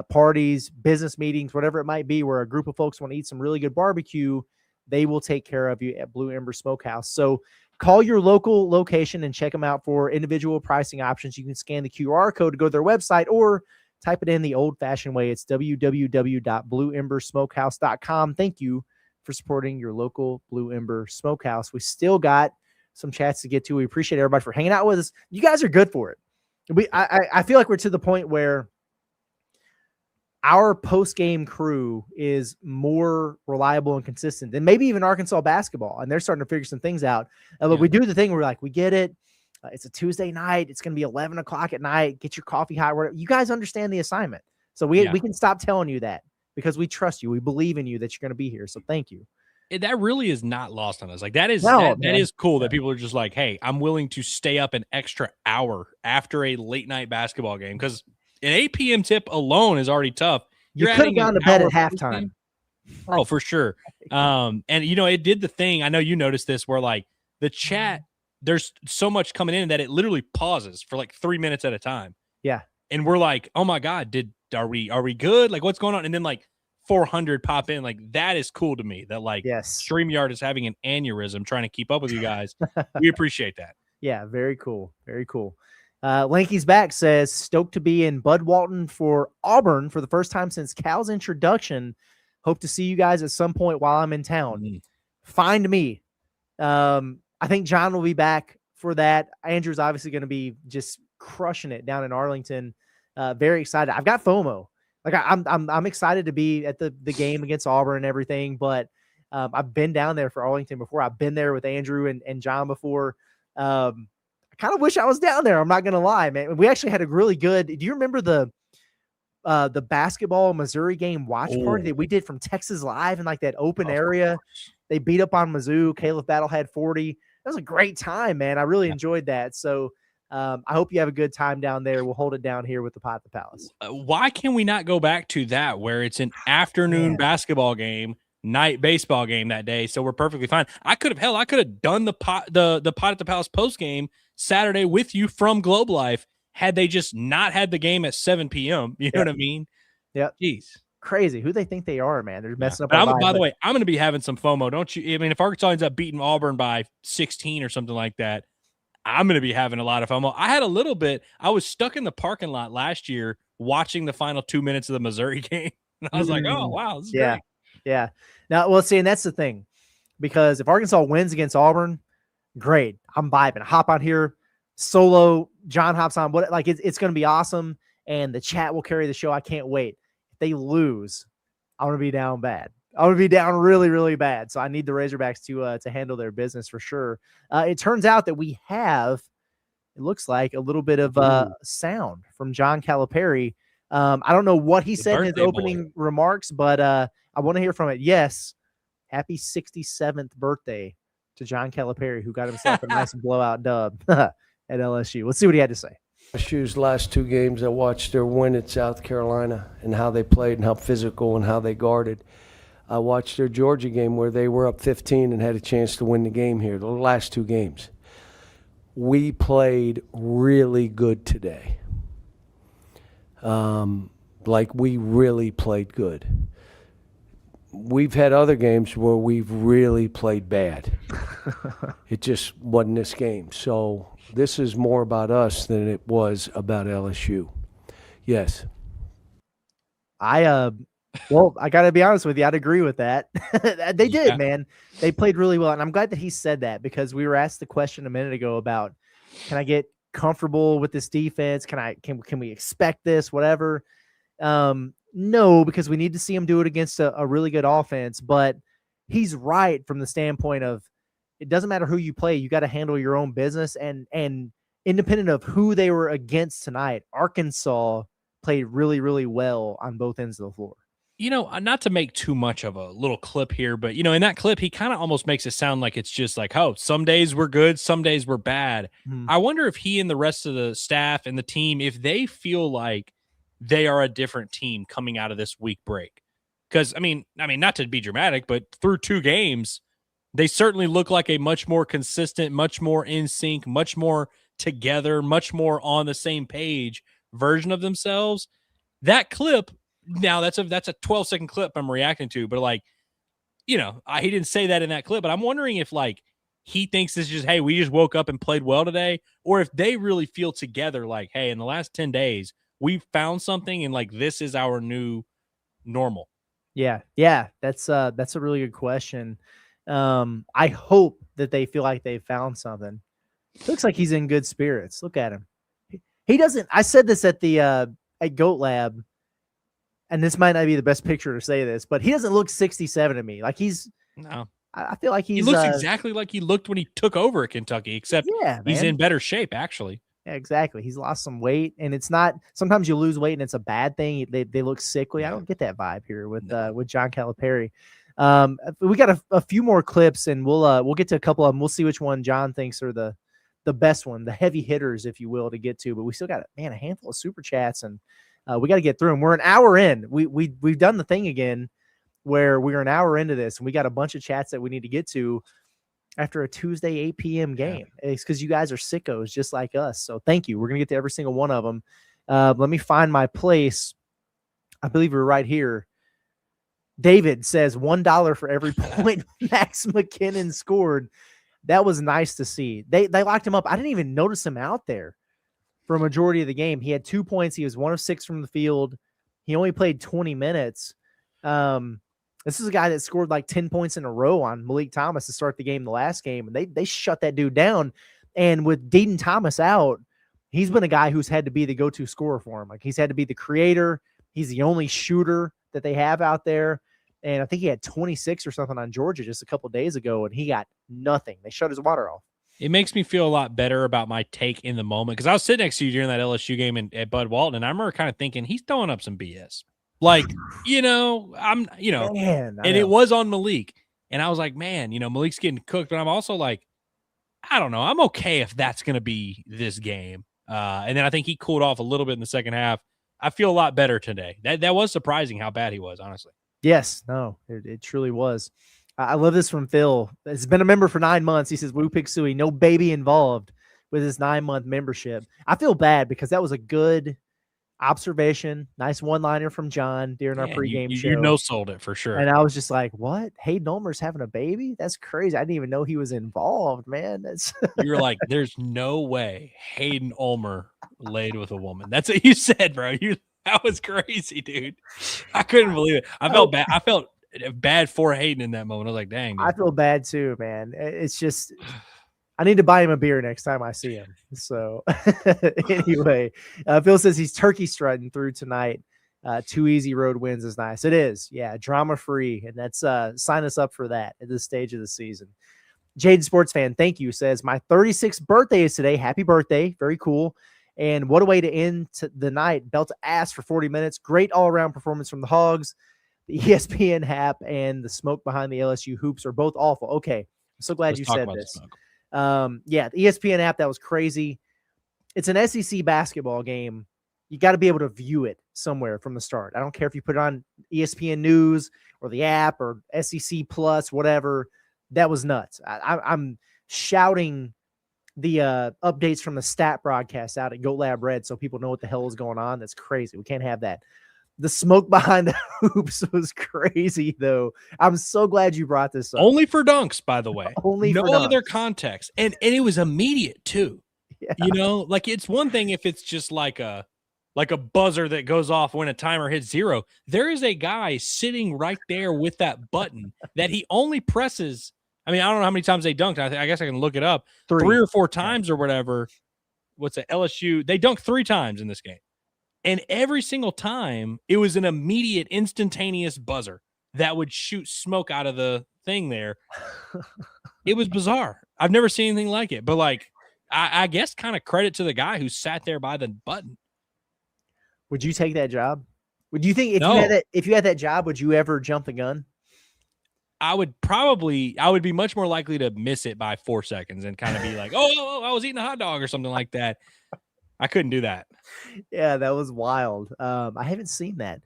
S3: parties, business meetings, whatever it might be, where a group of folks want to eat some really good barbecue. They will take care of you at Blue Ember Smokehouse. So call your local location and check them out for individual pricing options. You can scan the QR code to go to their website, or type it in the old-fashioned way. It's www.blueembersmokehouse.com. Thank you for supporting your local Blue Ember Smokehouse. We still got some chats to get to. We appreciate everybody for hanging out with us. You guys are good for it. I feel like we're to the point where our post-game crew is more reliable and consistent than maybe even Arkansas basketball, and they're starting to figure some things out. But we do the thing where we're like, we get it. It's a Tuesday night. It's going to be 11 o'clock at night. Get your coffee hot. Whatever. You guys understand the assignment. So we can stop telling you that, because we trust you. We believe in you that you're going to be here. So thank you.
S4: That really is not lost on us. Like that is cool that people are just like, hey, I'm willing to stay up an extra hour after a late night basketball game, because an 8 p.m. tip alone is already tough.
S3: You could have gone to bed at halftime.
S4: Oh, for sure. And it did the thing. I know you noticed this, where like the chat, there's so much coming in that it literally pauses for like 3 minutes at a time.
S3: Yeah.
S4: And we're like, oh my God, are we good? Like, what's going on? And then like 400 pop in. Like, that is cool to me, that like StreamYard is having an aneurysm trying to keep up with you guys. We appreciate that.
S3: Yeah. Very cool. Very cool. Lanky's Back says, stoked to be in Bud Walton for Auburn for the first time since Cal's introduction. Hope to see you guys at some point while I'm in town. Find me. I think John will be back for that. Andrew's obviously going to be just crushing it down in Arlington. Very excited. I've got FOMO. Like I'm excited to be at the game against Auburn and everything, but I've been down there for Arlington before. I've been there with Andrew and John before. I kind of wish I was down there. I'm not going to lie, man. We actually had a really good, do you remember the basketball Missouri game watch party that we did from Texas Live in like that open area? They beat up on Mizzou. Caleb Battle had 40. That was a great time, man. I really enjoyed that. So I hope you have a good time down there. We'll hold it down here with the Pot at the Palace.
S4: Why can we not go back to that where it's an afternoon basketball game, night baseball game that day? So we're perfectly fine. I could have done the Pot at the Palace post game Saturday with you from Globe Life had they just not had the game at 7 p.m. You know what I mean?
S3: Yeah.
S4: Jeez.
S3: Crazy. Who they think they are, man. They're messing up.
S4: By the way, I'm going to be having some FOMO. Don't you? I mean, if Arkansas ends up beating Auburn by 16 or something like that, I'm going to be having a lot of FOMO. I had a little bit. I was stuck in the parking lot last year watching the final 2 minutes of the Missouri game. And I was like, oh, wow. This is great.
S3: Yeah. Now, well, see, and that's the thing. Because if Arkansas wins against Auburn, great. I'm vibing. Hop on here, solo. John hops on. It's going to be awesome. And the chat will carry the show. I can't wait. They lose, I'm going to be down bad. I'm going to be down really, really bad. So I need the Razorbacks to handle their business for sure. It turns out that we have, it looks like, a little bit of sound from John Calipari. I don't know what he said in his opening remarks, but I want to hear from it. Yes, happy 67th birthday to John Calipari, who got himself a nice blowout dub at LSU. Let's see what he had to say.
S5: LSU's last two games, I watched their win at South Carolina and how they played and how physical and how they guarded. I watched their Georgia game where they were up 15 and had a chance to win the game here, the last two games. We played really good today. We really played good. We've had other games where we've really played bad. It just wasn't this game. So this is more about us than it was about LSU. Yes.
S3: I got to be honest with you. I'd agree with that. They did, man. They played really well. And I'm glad that he said that because we were asked the question a minute ago about, can I get comfortable with this defense? Can we expect this, whatever? No, because we need to see him do it against a really good offense. But he's right from the standpoint of it doesn't matter who you play. You got to handle your own business. And independent of who they were against tonight, Arkansas played really, really well on both ends of the floor.
S4: You know, not to make too much of a little clip here, but, you know, in that clip, he kind of almost makes it sound like it's just like, oh, some days we're good, some days we're bad. I wonder if he and the rest of the staff and the team, if they feel like they are a different team coming out of this week break. Because, I mean, not to be dramatic, but through two games, they certainly look like a much more consistent, much more in sync, much more together, much more on the same page version of themselves. That clip, now that's a 12-second clip I'm reacting to, but like, you know, he didn't say that in that clip, but I'm wondering if like he thinks this is just, hey, we just woke up and played well today, or if they really feel together like, hey, in the last 10 days, we found something and like this is our new normal.
S3: Yeah, that's a really good question. I hope that they feel like they found something. Looks like he's in good spirits. Look at him. He doesn't. I said this at the at Goat Lab, and this might not be the best picture to say this, but he doesn't look 67 to me. Like he's no. I feel like he
S4: looks exactly like he looked when he took over at Kentucky, except he's in better shape actually.
S3: Yeah, exactly. He's lost some weight, and it's not. Sometimes you lose weight, and it's a bad thing. They look sickly. I don't get that vibe here with John Calipari. We got a few more clips, and we'll get to a couple of them. We'll see which one John thinks are the best one, the heavy hitters, if you will, to get to. But we still got a handful of super chats, and we got to get through them. We're an hour in. We've done the thing again where we're an hour into this, and we got a bunch of chats that we need to get to after a Tuesday 8 p.m. game. It's because you guys are sickos just like us. So thank you. We're gonna get to every single one of them. Let me find my place. I believe we're right here. David says $1 for every point Max McKinnon scored. That was nice to see. They locked him up. I didn't even notice him out there for a majority of the game. He had 2 points. He was 1 of 6 from the field. He only played 20 minutes. This is a guy that scored like 10 points in a row on Malik Thomas to start the game the last game, and they shut that dude down. And with Deaton Thomas out, he's been a guy who's had to be the go-to scorer for him. Like he's had to be the creator. He's the only shooter that they have out there. And I think he had 26 or something on Georgia just a couple of days ago, and he got nothing. They shut his water off.
S4: It makes me feel a lot better about my take in the moment, because I was sitting next to you during that LSU game at Bud Walton, and I remember kind of thinking he's throwing up some BS. Like, and it was on Malik. And I was like, man, Malik's getting cooked. But I'm also like, I don't know. I'm okay if that's going to be this game. And then I think he cooled off a little bit in the second half. I feel a lot better today. That was surprising how bad he was, honestly.
S3: Yes, no, it truly was. I love this from Phil. He's been a member for 9 months. He says, Woo Pig Suey, no baby involved with his 9-month membership. I feel bad because that was a good observation. Nice one-liner from John during our pregame show.
S4: You sold it for sure.
S3: And I was just like, what? Hayden Ulmer's having a baby? That's crazy. I didn't even know he was involved, man.
S4: You were like, there's no way Hayden Ulmer laid with a woman. That's what you said, bro. That was crazy, dude. I couldn't believe it. I felt bad. I felt bad for Hayden in that moment. I was like, dang, dude.
S3: I feel bad too, man. It's just, I need to buy him a beer next time I see him. So anyway, Phil says he's turkey strutting through tonight. 2 easy road wins is nice. It is. Yeah. Drama free. And that's sign us up for that at this stage of the season. Jaden Sports Fan, thank you, says my 36th birthday is today. Happy birthday. Very cool. And what a way to end the night. Belt ass for 40 minutes. Great all-around performance from the Hogs. The ESPN hap and the smoke behind the LSU hoops are both awful. Okay. I'm so glad you said this. The ESPN app, that was crazy. It's an SEC basketball game. You got to be able to view it somewhere from the start. I don't care if you put it on ESPN News or the app or SEC Plus, whatever. That was nuts. I'm shouting the updates from the stat broadcast out at GoLab Red so people know what the hell is going on. That's crazy. We can't have that. The smoke behind the hoops was crazy, though. I'm so glad you brought this up.
S4: Only for dunks, by the way.
S3: Only
S4: no
S3: for dunks.
S4: Other context. And it was immediate, too. Yeah. Like it's one thing if it's just like a buzzer that goes off when a timer hits 0. There is a guy sitting right there with that button that he only presses. I mean, I don't know how many times they dunked. I guess I can look it up. 3 or 4 times or whatever. What's it? LSU. They dunked 3 times in this game. And every single time, it was an immediate, instantaneous buzzer that would shoot smoke out of the thing there. It was bizarre. I've never seen anything like it. But, like, I guess kind of credit to the guy who sat there by the button.
S3: Would you take that job? Would you think if you had that job, would you ever jump the gun?
S4: I would be much more likely to miss it by 4 seconds and kind of be like, oh, I was eating a hot dog or something like that. I couldn't do that.
S3: Yeah, that was wild. I haven't seen that.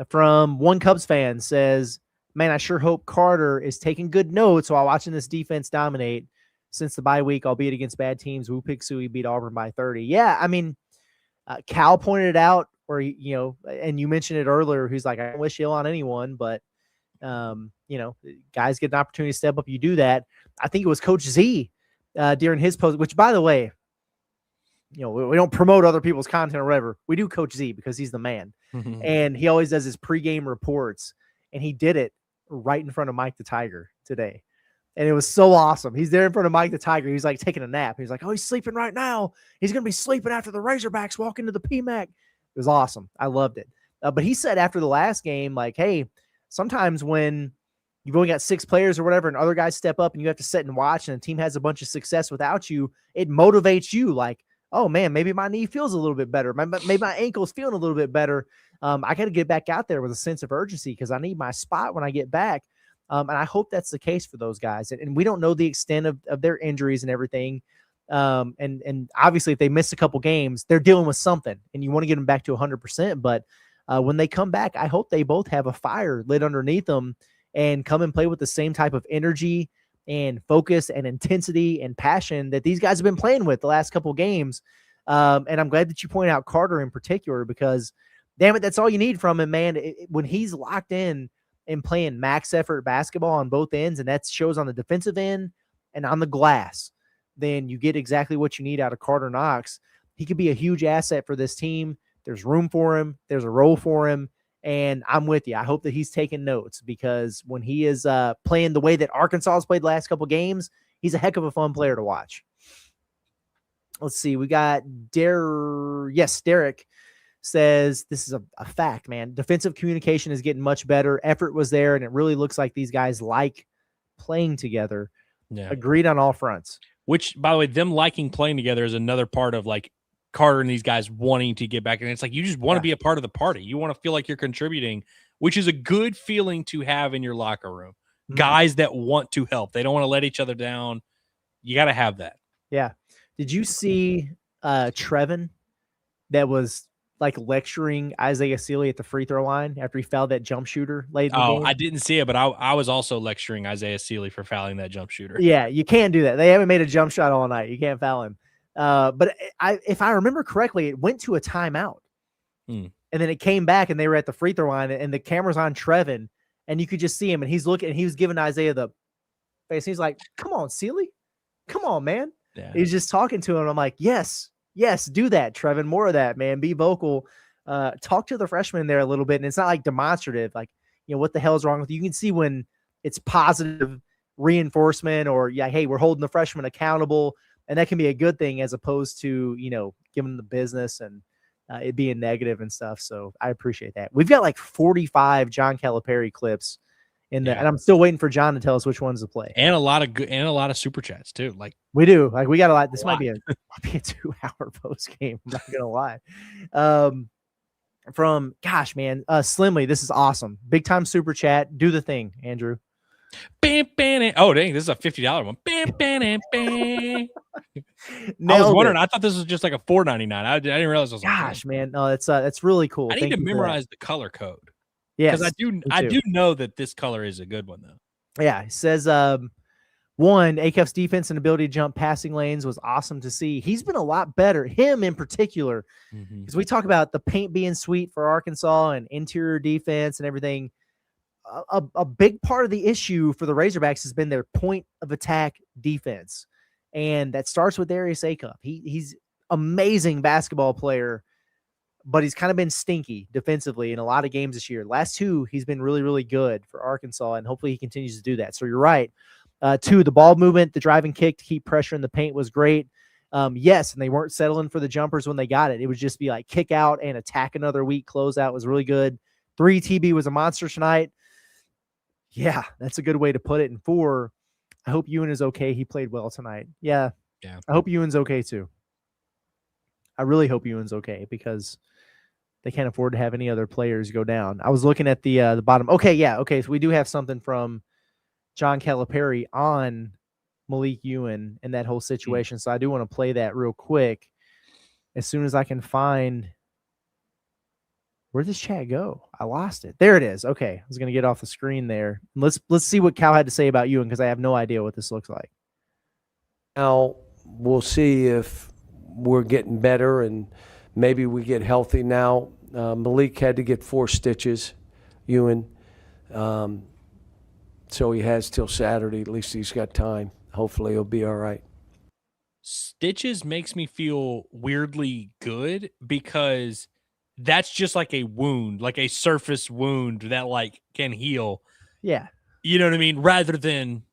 S3: From one Cubs fan says, man, I sure hope Carter is taking good notes while watching this defense dominate since the bye week, albeit against bad teams. Woo Pig Suey beat Auburn by 30. Yeah, I mean, Cal pointed it out, or, and you mentioned it earlier, who's like, I don't wish ill on anyone, but, guys get an opportunity to step up. You do that. I think it was Coach Z during his post, which, by the way, we don't promote other people's content or whatever. We do Coach Z because he's the man. And he always does his pregame reports. And he did it right in front of Mike the Tiger today. And it was so awesome. He's there in front of Mike the Tiger. He's like taking a nap. He's like, oh, he's sleeping right now. He's going to be sleeping after the Razorbacks walk into the PMAC. It was awesome. I loved it. But he said after the last game, like, hey, sometimes when you've only got 6 players or whatever, and other guys step up and you have to sit and watch, and the team has a bunch of success without you, it motivates you. Like, oh man, maybe my knee feels a little bit better. Maybe my ankle's feeling a little bit better. I got to get back out there with a sense of urgency because I need my spot when I get back. And I hope that's the case for those guys. And we don't know the extent of their injuries and everything. And obviously if they miss a couple games, they're dealing with something and you want to get them back to 100%. But when they come back, I hope they both have a fire lit underneath them and come and play with the same type of energy and focus and intensity and passion that these guys have been playing with the last couple of games. And I'm glad that you point out Carter in particular, because damn it, that's all you need from him, man. When he's locked in and playing max effort basketball on both ends, and that shows on the defensive end and on the glass, then you get exactly what you need out of Carter Knox. He could be a huge asset for this team. There's room for him. There's a role for him. And I'm with you. I hope that he's taking notes, because when he is playing the way that Arkansas has played the last couple games, he's a heck of a fun player to watch. Let's see. We got Derek says this is a fact, man. Defensive communication is getting much better. Effort was there, and it really looks like these guys like playing together.
S4: Yeah.
S3: Agreed on all fronts.
S4: Which, by the way, them liking playing together is another part of like Carter and these guys wanting to get back. And it's like you just want to be a part of the party. You want to feel like you're contributing, which is a good feeling to have in your locker room. Mm-hmm. Guys that want to help. They don't want to let each other down. You got to have that.
S3: Yeah. Did you see Trevin that was like lecturing Isaiah Sealy at the free throw line after he fouled that jump shooter late in the game?
S4: I didn't see it, but I was also lecturing Isaiah Sealy for fouling that jump shooter.
S3: Yeah, you can't do that. They haven't made a jump shot all night. You can't foul him. But if I remember correctly, it went to a timeout. And then it came back and they were at the free throw line and the camera's on Trevin and you could just see him and he's looking and he was giving Isaiah the face. He's like, come on, Sealy. Come on, man. Yeah. He's just talking to him. I'm like, yes, do that, Trevin. More of that, man. Be vocal. Talk to the freshman there a little bit. And it's not like demonstrative, like, what the hell is wrong with you? You can see when it's positive reinforcement or, hey, we're holding the freshman accountable. And that can be a good thing as opposed to, giving them the business and it being negative and stuff. So I appreciate that. We've got like 45 John Calipari clips and I'm still waiting for John to tell us which ones to play.
S4: And a lot of super chats too. Like
S3: we do. Like we got a lot. This might be a 2-hour post game. I'm not gonna lie. From Slimly, this is awesome. Big time super chat. Do the thing, Andrew.
S4: Oh dang, this is a $50 one. I was wondering. I thought this was just like a $4.99. I didn't realize it was.
S3: Gosh, man, no, that's really cool.
S4: I need to memorize the color code.
S3: Yes,
S4: because I do know that this color is a good one though.
S3: Yeah, it says one, ACF's defense and ability to jump passing lanes was awesome to see. He's been a lot better, him in particular, because we talk about the paint being sweet for Arkansas and interior defense and everything. A big part of the issue for the Razorbacks has been their point of attack defense, and that starts with Darius Acuff. He's amazing basketball player, but he's kind of been stinky defensively in a lot of games this year. Last two, he's been really, really good for Arkansas, and hopefully he continues to do that. So you're right. Two, the ball movement, the driving kick to keep pressure in the paint was great. Yes, and they weren't settling for the jumpers when they got it. It would just be like kick out and attack another weak closeout was really good. 3, TB was a monster tonight. Yeah, that's a good way to put it. And 4, I hope Ewan is okay. He played well tonight. Yeah. I hope Ewan's okay too. I really hope Ewan's okay because they can't afford to have any other players go down. I was looking at the bottom. Okay, so we do have something from John Calipari on Malik Ewan and that whole situation. So I do want to play that real quick as soon as I can find. Where'd this chat go? I lost it. There it is. Okay, I was going to get off the screen there. Let's see what Cal had to say about Ewan because I have no idea what this looks like.
S5: Now we'll see if we're getting better and maybe we get healthy now. Malik had to get 4 stitches, Ewan. So he has till Saturday. At least he's got time. Hopefully he'll be all right.
S4: Stitches makes me feel weirdly good because that's just like a wound, like a surface wound that like can heal.
S3: Yeah.
S4: You know what I mean? Rather than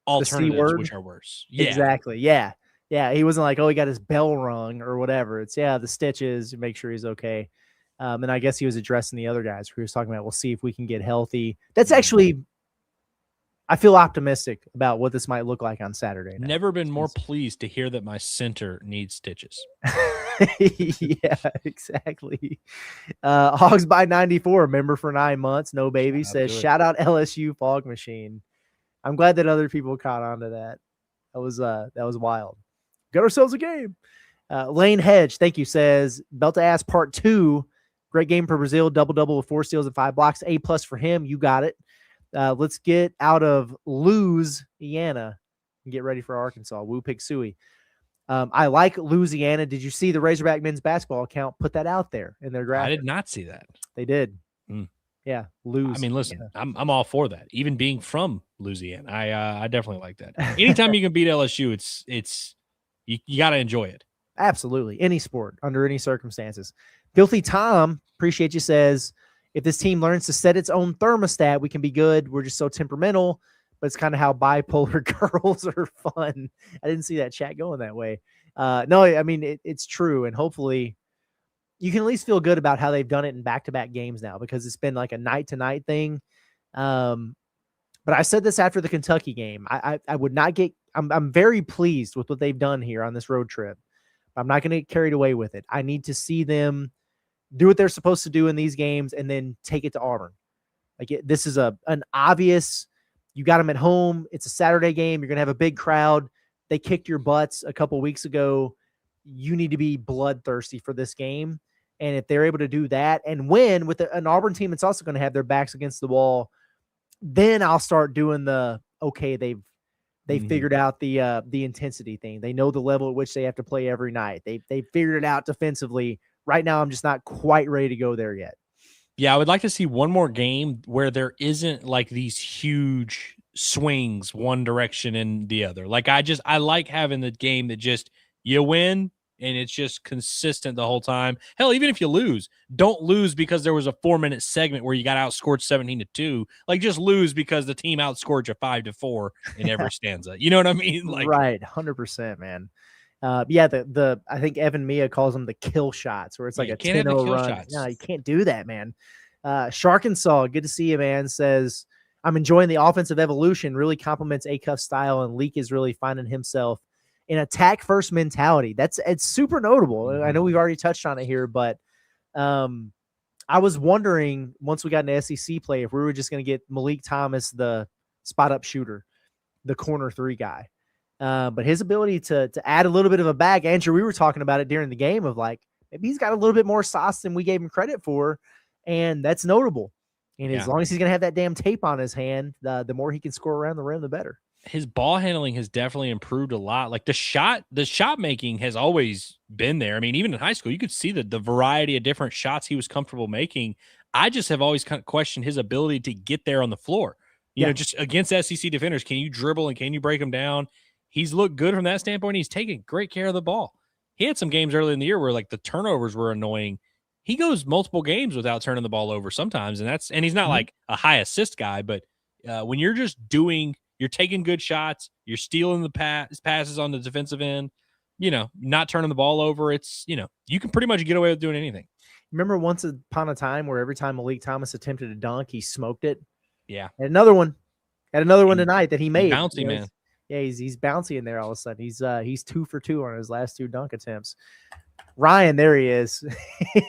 S4: alternatives, which are worse. Yeah.
S3: Exactly. Yeah. Yeah. He wasn't like, oh, he got his bell rung or whatever. It's the stitches, make sure he's okay. And I guess he was addressing the other guys who he was talking about. We'll see if we can get healthy. That's actually, I feel optimistic about what this might look like on Saturday night.
S4: Never been more pleased to hear that my center needs stitches.
S3: Yeah, exactly. Hogs by 94, member for 9 months, no baby, says shout out LSU fog machine. I'm glad that other people caught on to that. That was wild. Got ourselves a game. Lane Hedge, thank you, says belt to ass part 2. Great game for Brazil, double with 4 steals and 5 blocks. A+ for him. You got it. Let's get out of Louisiana and get ready for Arkansas. Woo Pig Suey. I like Louisiana. Did you see the Razorback men's basketball account put that out there in their graphic?
S4: I did not see that.
S3: They did. Yeah, Louisiana.
S4: I mean, listen, I'm all for that. Even being from Louisiana, I definitely like that. Anytime you can beat LSU, it's you got to enjoy it.
S3: Absolutely, any sport under any circumstances. Filthy Tom, appreciate you, says if this team learns to set its own thermostat, we can be good. We're just so temperamental. But it's kind of how bipolar girls are fun. I didn't see that chat going that way. No, I mean, it's true. And hopefully, you can at least feel good about how they've done it in back-to-back games now, because it's been like a night-to-night thing. But I said this after the Kentucky game. I would not get – I'm very pleased with what they've done here on this road trip. I'm not going to get carried away with it. I need to see them do what they're supposed to do in these games and then take it to Auburn. This is an obvious – you got them at home. It's a Saturday game. You're going to have a big crowd. They kicked your butts a couple weeks ago. You need to be bloodthirsty for this game. And if they're able to do that and win with an Auburn team that's also going to have their backs against the wall, then I'll start doing they've figured out the intensity thing. They know the level at which they have to play every night. They figured it out defensively. Right now, I'm just not quite ready to go there yet.
S4: Yeah, I would like to see one more game where there isn't like these huge swings one direction and the other. Like I like having the game that just you win and it's just consistent the whole time. Hell, even if you lose, don't lose because there was a 4-minute segment where you got outscored 17-2. Like, just lose because the team outscored you 5-4 in every stanza. You know what I mean? Like,
S3: right, 100%, man. I think Evan Mia calls them the kill shots, where it's like a 10-0 run.
S4: Shots.
S3: No, you can't do that, man. Arkansas, good to see you, man. Says, I'm enjoying the offensive evolution. Really complements Acuff's style, and Leak is really finding himself in attack first mentality. It's super notable.
S4: Mm-hmm.
S3: I know we've already touched on it here, but I was wondering once we got into SEC play if we were just going to get Malik Thomas, the spot up shooter, the corner 3 guy. But his ability to add a little bit of a bag, Andrew, we were talking about it during the game of like, maybe he's got a little bit more sauce than we gave him credit for. And that's notable. And as long as he's going to have that damn tape on his hand, the more he can score around the rim, the better.
S4: His ball handling has definitely improved a lot. Like the shot making has always been there. I mean, even in high school, you could see the variety of different shots he was comfortable making. I just have always kind of questioned his ability to get there on the floor. You know, just against SEC defenders, can you dribble and can you break them down? He's looked good from that standpoint. He's taking great care of the ball. He had some games early in the year where like the turnovers were annoying. He goes multiple games without turning the ball over sometimes. And he's not like a high assist guy, but when you're just you're taking good shots, you're stealing the passes on the defensive end, not turning the ball over. It's, you can pretty much get away with doing anything.
S3: Remember once upon a time where every time Malik Thomas attempted a dunk, he smoked it?
S4: Yeah.
S3: Had another one tonight that he made.
S4: Bouncy, man.
S3: He's bouncy in there all of a sudden. He's 2 for 2 on his last 2 dunk attempts. Ryan, there he is.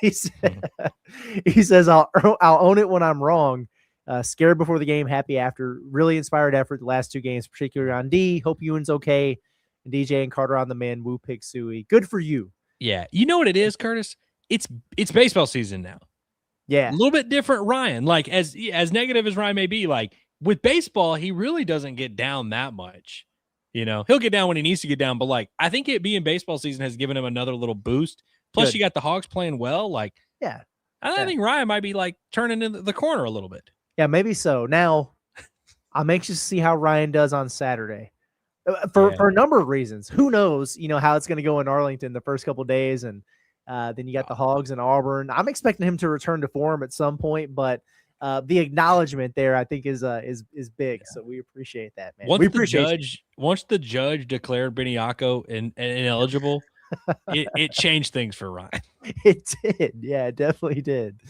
S3: He says, I'll own it when I'm wrong. Scared before the game, happy after. Really inspired effort the last 2 games, particularly on D. Hope Ewan's okay. And DJ and Carter on the men. Woo Pig Suey. Good for you.
S4: Yeah. You know what it is, Curtis? It's baseball season now.
S3: Yeah.
S4: A little bit different Ryan. Like as negative as Ryan may be, like with baseball, he really doesn't get down that much. He'll get down when he needs to get down, but like I think it being baseball season has given him another little boost. Plus, you got the Hogs playing well. Like, I think Ryan might be like turning in the corner a little bit.
S3: Yeah, maybe so. Now, I'm anxious to see how Ryan does on Saturday for a number of reasons. Who knows, how it's going to go in Arlington the first couple of days, and then you got the Hogs in Auburn. I'm expecting him to return to form at some point, but the acknowledgement there, I think, is big. Yeah. So we appreciate that, man.
S4: Once the judge declared Beniaco ineligible, it changed things for Ryan.
S3: It did. Yeah, it definitely did.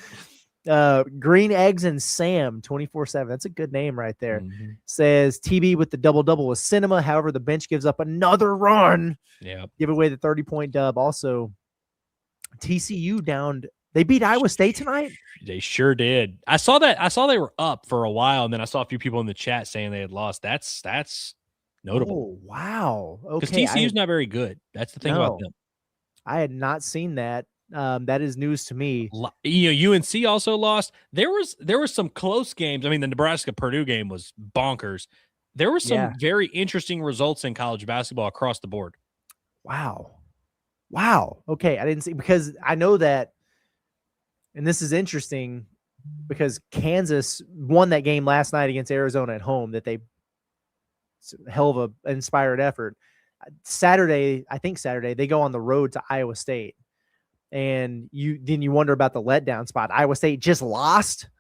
S3: Green Eggs and Sam 24/7. That's a good name right there. Mm-hmm. Says TB with the double with Cinema. However, the bench gives up another run.
S4: Yeah.
S3: Give away the 30-point dub. Also, TCU downed. They beat Iowa State tonight?
S4: They sure did. I saw they were up for a while, and then I saw a few people in the chat saying they had lost. That's notable.
S3: Oh, wow. Okay.
S4: Because TCU's not very good. That's the thing about them.
S3: I had not seen that. That is news to me.
S4: UNC also lost. There was some close games. I mean, the Nebraska-Purdue game was bonkers. There were some very interesting results in college basketball across the board.
S3: Wow. Okay, I didn't see, because I know that. And this is interesting because Kansas won that game last night against Arizona at home, that they hell of a inspired effort. Saturday, they go on the road to Iowa State. And you wonder about the letdown spot. Iowa State just lost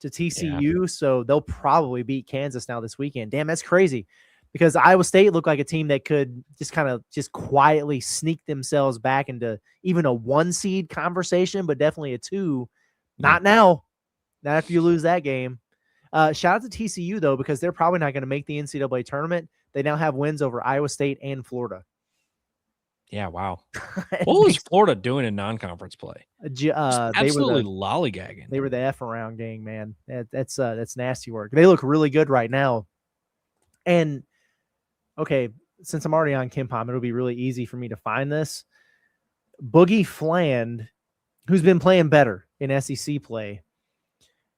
S3: to TCU, so they'll probably beat Kansas now this weekend. Damn, that's crazy. because Iowa State looked like a team that could just quietly sneak themselves back into even a 1 seed conversation, but definitely a 2. Not now. Not after you lose that game. Shout out to TCU, though, because they're probably not going to make the NCAA tournament. They now have wins over Iowa State and Florida.
S4: Yeah, wow. What was Florida doing in non-conference play? Absolutely lollygagging.
S3: They were the F around gang, man. That's nasty work. They look really good right now. And, okay, since I'm already on KenPom, it'll be really easy for me to find this. Boogie Fland, who's been playing better in SEC play,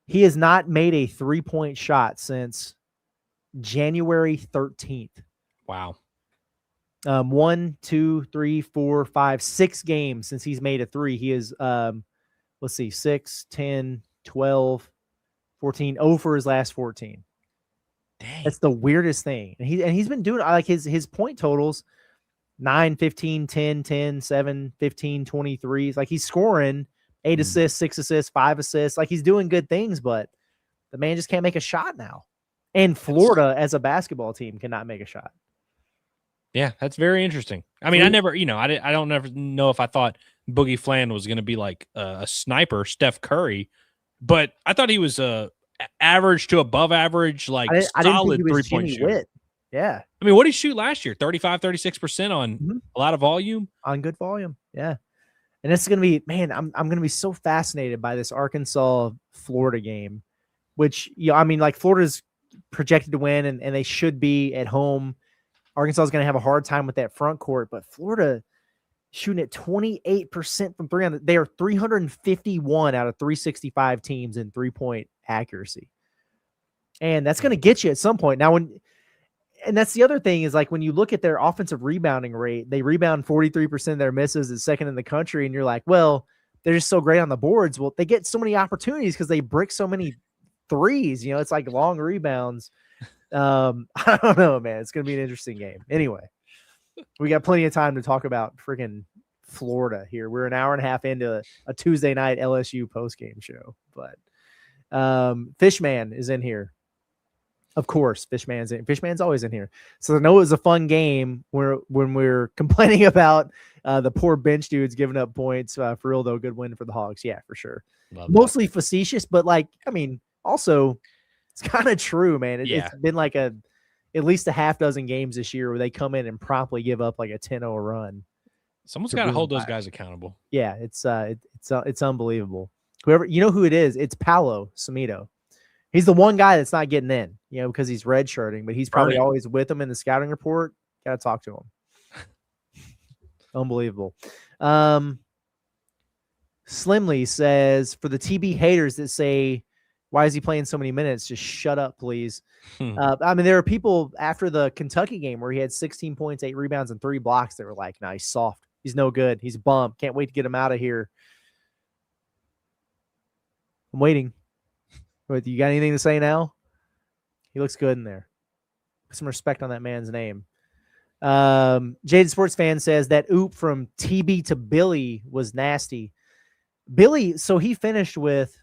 S3: he has not made a 3-point shot since January 13th.
S4: Wow.
S3: 1, 2, 3, 4, 5, 6 games since he's made a 3. He is, 6, 10, 12, 14, 0 for his last 14.
S4: Dang.
S3: That's the weirdest thing. And he's been doing like his point totals 9, 15, 10, 10, 7, 15, 23. Like he's scoring 8 assists, 6 assists, 5 assists. Like he's doing good things, but the man just can't make a shot now. And Florida as a basketball team cannot make a shot.
S4: Yeah, that's very interesting. I mean, I never, I don't never know if I thought Boogie Fland was going to be like a sniper, Steph Curry, but I thought he was average to above average, like solid 3-point shooter.
S3: Yeah.
S4: I mean, what did he shoot last year? 35, 36% on a lot of volume?
S3: On good volume. Yeah. And it's going to be, man, I'm going to be so fascinated by this Arkansas-Florida game, which, like Florida's projected to win and they should be at home. Arkansas is going to have a hard time with that front court, but Florida shooting at 28% from 3. They are 351 out of 365 teams in 3-point accuracy. And that's going to get you at some point. Now, and that's the other thing is like when you look at their offensive rebounding rate, they rebound 43% of their misses, is second in the country. And you're like, well, they're just so great on the boards. Well, they get so many opportunities because they brick so many threes. It's like long rebounds. I don't know, man. It's going to be an interesting game. Anyway, we got plenty of time to talk about freaking Florida here. We're an hour and a half into a Tuesday night LSU postgame show, but Fishman is in here. Of course, Fishman's always in here. So I know it was a fun game when we're complaining about the poor bench dudes giving up points. For real, though, good win for the Hogs. Yeah, for sure. Mostly facetious, but also it's kind of true, man. It's been like at least a half dozen games this year where they come in and promptly give up like a 10-0 run.
S4: Someone's got to hold those guys accountable.
S3: Yeah, it's unbelievable. Who it is? It's Paolo Samito. He's the one guy that's not getting in, because he's redshirting, but he's probably always with them in the scouting report. Got to talk to him. Unbelievable. Slimly says, for the TB haters that say, why is he playing so many minutes? Just shut up, please. There are people after the Kentucky game where he had 16 points, 8 rebounds, and 3 blocks that were like, nah, he's soft. He's no good. He's bummed. Can't wait to get him out of here. I'm waiting. But you got anything to say now? He looks good in there. Put some respect on that man's name. Jaded Sports Fan says that oop from TB to Billy was nasty. Billy, so he finished with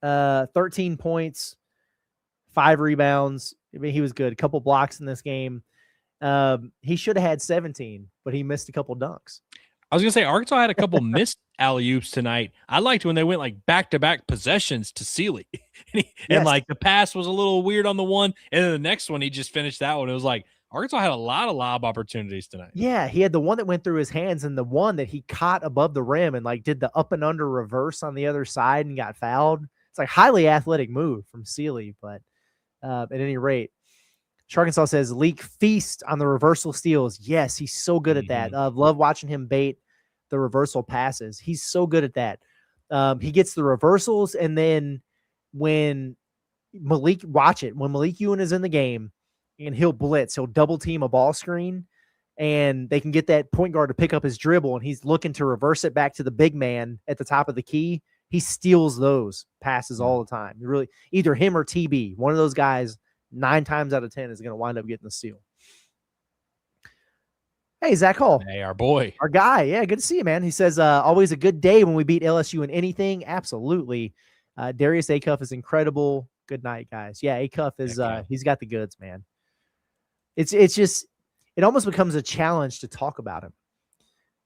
S3: 13 points, 5 rebounds. I mean, he was good. A couple blocks in this game. He should have had 17, but he missed a couple dunks.
S4: I was going to say, Arkansas had a couple missed alley-oops tonight. I liked when they went like back-to-back possessions to Sealy. And like the pass was a little weird on the one, and then the next one, he just finished that one. It was like Arkansas had a lot of lob opportunities tonight.
S3: Yeah, he had the one that went through his hands and the one that he caught above the rim and like did the up and under reverse on the other side and got fouled. It's like highly athletic move from Sealy, but at any rate, Arkansas says Leak feast on the reversal steals. Yes, he's so good at that. Love watching him bait the reversal passes. He's so good at that. He gets the reversals, and then when Malik Ewan is in the game and he'll blitz, he'll double team a ball screen, and they can get that point guard to pick up his dribble, and he's looking to reverse it back to the big man at the top of the key. He steals those passes all the time. Really, either him or TB, one of those guys, 9 times out of 10 is going to wind up getting the steal. Hey, Zach Hall.
S4: Hey, our boy.
S3: Our guy. Yeah, good to see you, man. He says, always a good day when we beat LSU in anything. Absolutely. Darius Acuff is incredible. Good night, guys. Yeah, Acuff is he's got the goods, man. It's just it almost becomes a challenge to talk about him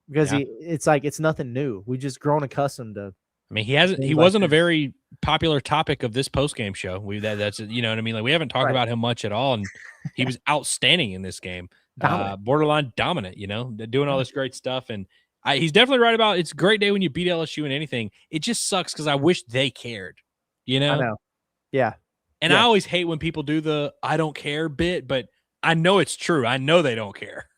S3: because it's like it's nothing new. We've just grown accustomed to.
S4: I mean, he wasn't a very popular topic of this post-game show. That's you know what I mean? Like, we haven't talked about him much at all, and he was outstanding in this game. Borderline dominant, doing all this great stuff. And he's definitely right about it's a great day when you beat LSU in anything. It just sucks because I wish they cared,
S3: I know. Yeah.
S4: And I always hate when people do the I don't care bit, but I know it's true. I know they don't care.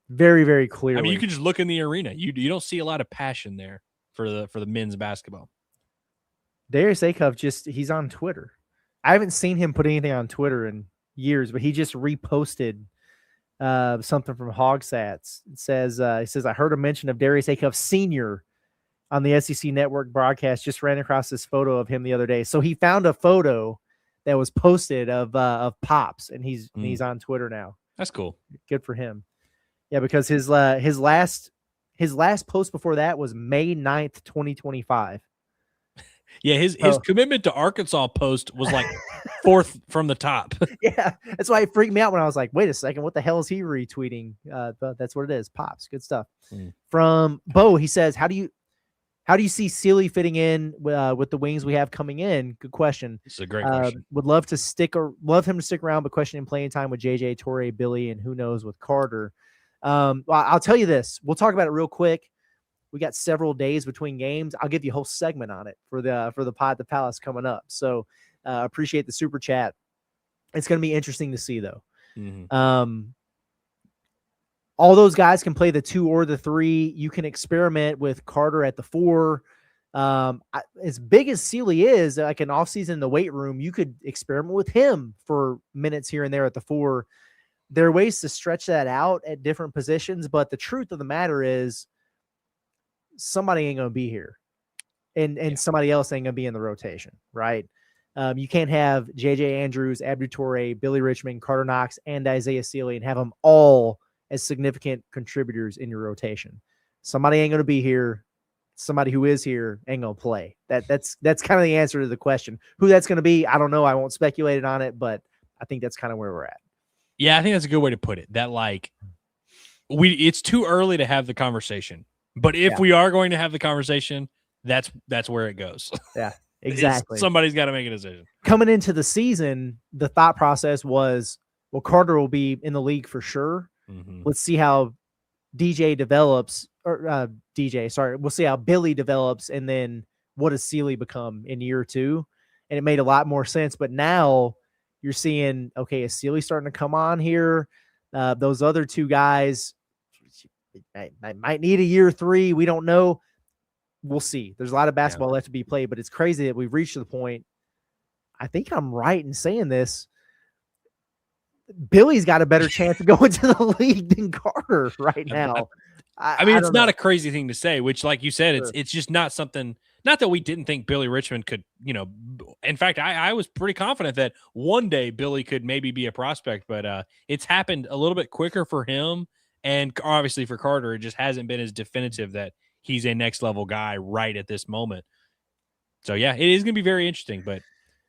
S3: Very, very clearly.
S4: I mean, you can just look in the arena. You don't see a lot of passion there for the men's basketball.
S3: Darius Acuff he's on Twitter. I haven't seen him put anything on Twitter in years, but he just reposted something from Hogsats. It says, he says, I heard a mention of Darius Acuff Sr. on the SEC Network broadcast, just ran across this photo of him the other day. So he found a photo that was posted of Pops, and he's on Twitter now.
S4: That's cool.
S3: Good for him. Yeah, because his last post before that was May 9th, 2025.
S4: Yeah, his commitment to Arkansas post was like fourth from the top.
S3: Yeah, that's why it freaked me out when I was like, wait a second, what the hell is he retweeting? But that's what it is. Pops. Good stuff. From Bo, he says, how do you see Sealy fitting in with the wings we have coming in? Good question.
S4: This is a great question.
S3: Would love him to stick around, but questioning playing time with JJ, Torrey, Billy, and who knows with Carter. Well, I'll tell you this. We'll talk about it real quick. We got several days between games. I'll give you a whole segment on it for the Pod at the Palace coming up. So appreciate the super chat. It's going to be interesting to see though. All those guys can play the 2 or the 3. You can experiment with Carter at the 4. As big as Sealy is, like an offseason in the weight room, you could experiment with him for minutes here and there at the 4. There are ways to stretch that out at different positions, but the truth of the matter is somebody ain't going to be here and somebody else ain't going to be in the rotation, right? You can't have JJ Andrews, Abdu Torre, Billy Richmond, Carter Knox, and Isaiah Sealy and have them all as significant contributors in your rotation. Somebody ain't going to be here. Somebody who is here ain't going to play. That's kind of the answer to the question. Who that's going to be, I don't know. I won't speculate on it, but I think that's kind of where we're at.
S4: Yeah, I think that's a good way to put it. That it's too early to have the conversation. But if we are going to have the conversation, that's where it goes.
S3: Yeah, exactly.
S4: Somebody's got to make a decision.
S3: Coming into the season, the thought process was, well, Carter will be in the league for sure. Let's see how DJ develops, we'll see how Billy develops, and then what does Sealy become in year 2? And it made a lot more sense. But now you're seeing, okay, is Sealy starting to come on here? Those other 2 guys, I might need a year 3. We don't know. We'll see. There's a lot of basketball left to be played, but it's crazy that we've reached the point. I think I'm right in saying this. Billy's got a better chance of going to the league than Carter right now.
S4: I mean, it's not a crazy thing to say, which, like you said, it's just not something. Not that we didn't think Billy Richmond could, in fact, I was pretty confident that one day Billy could maybe be a prospect, but it's happened a little bit quicker for him. And obviously for Carter, it just hasn't been as definitive that he's a next level guy right at this moment. So yeah, it is going to be very interesting, but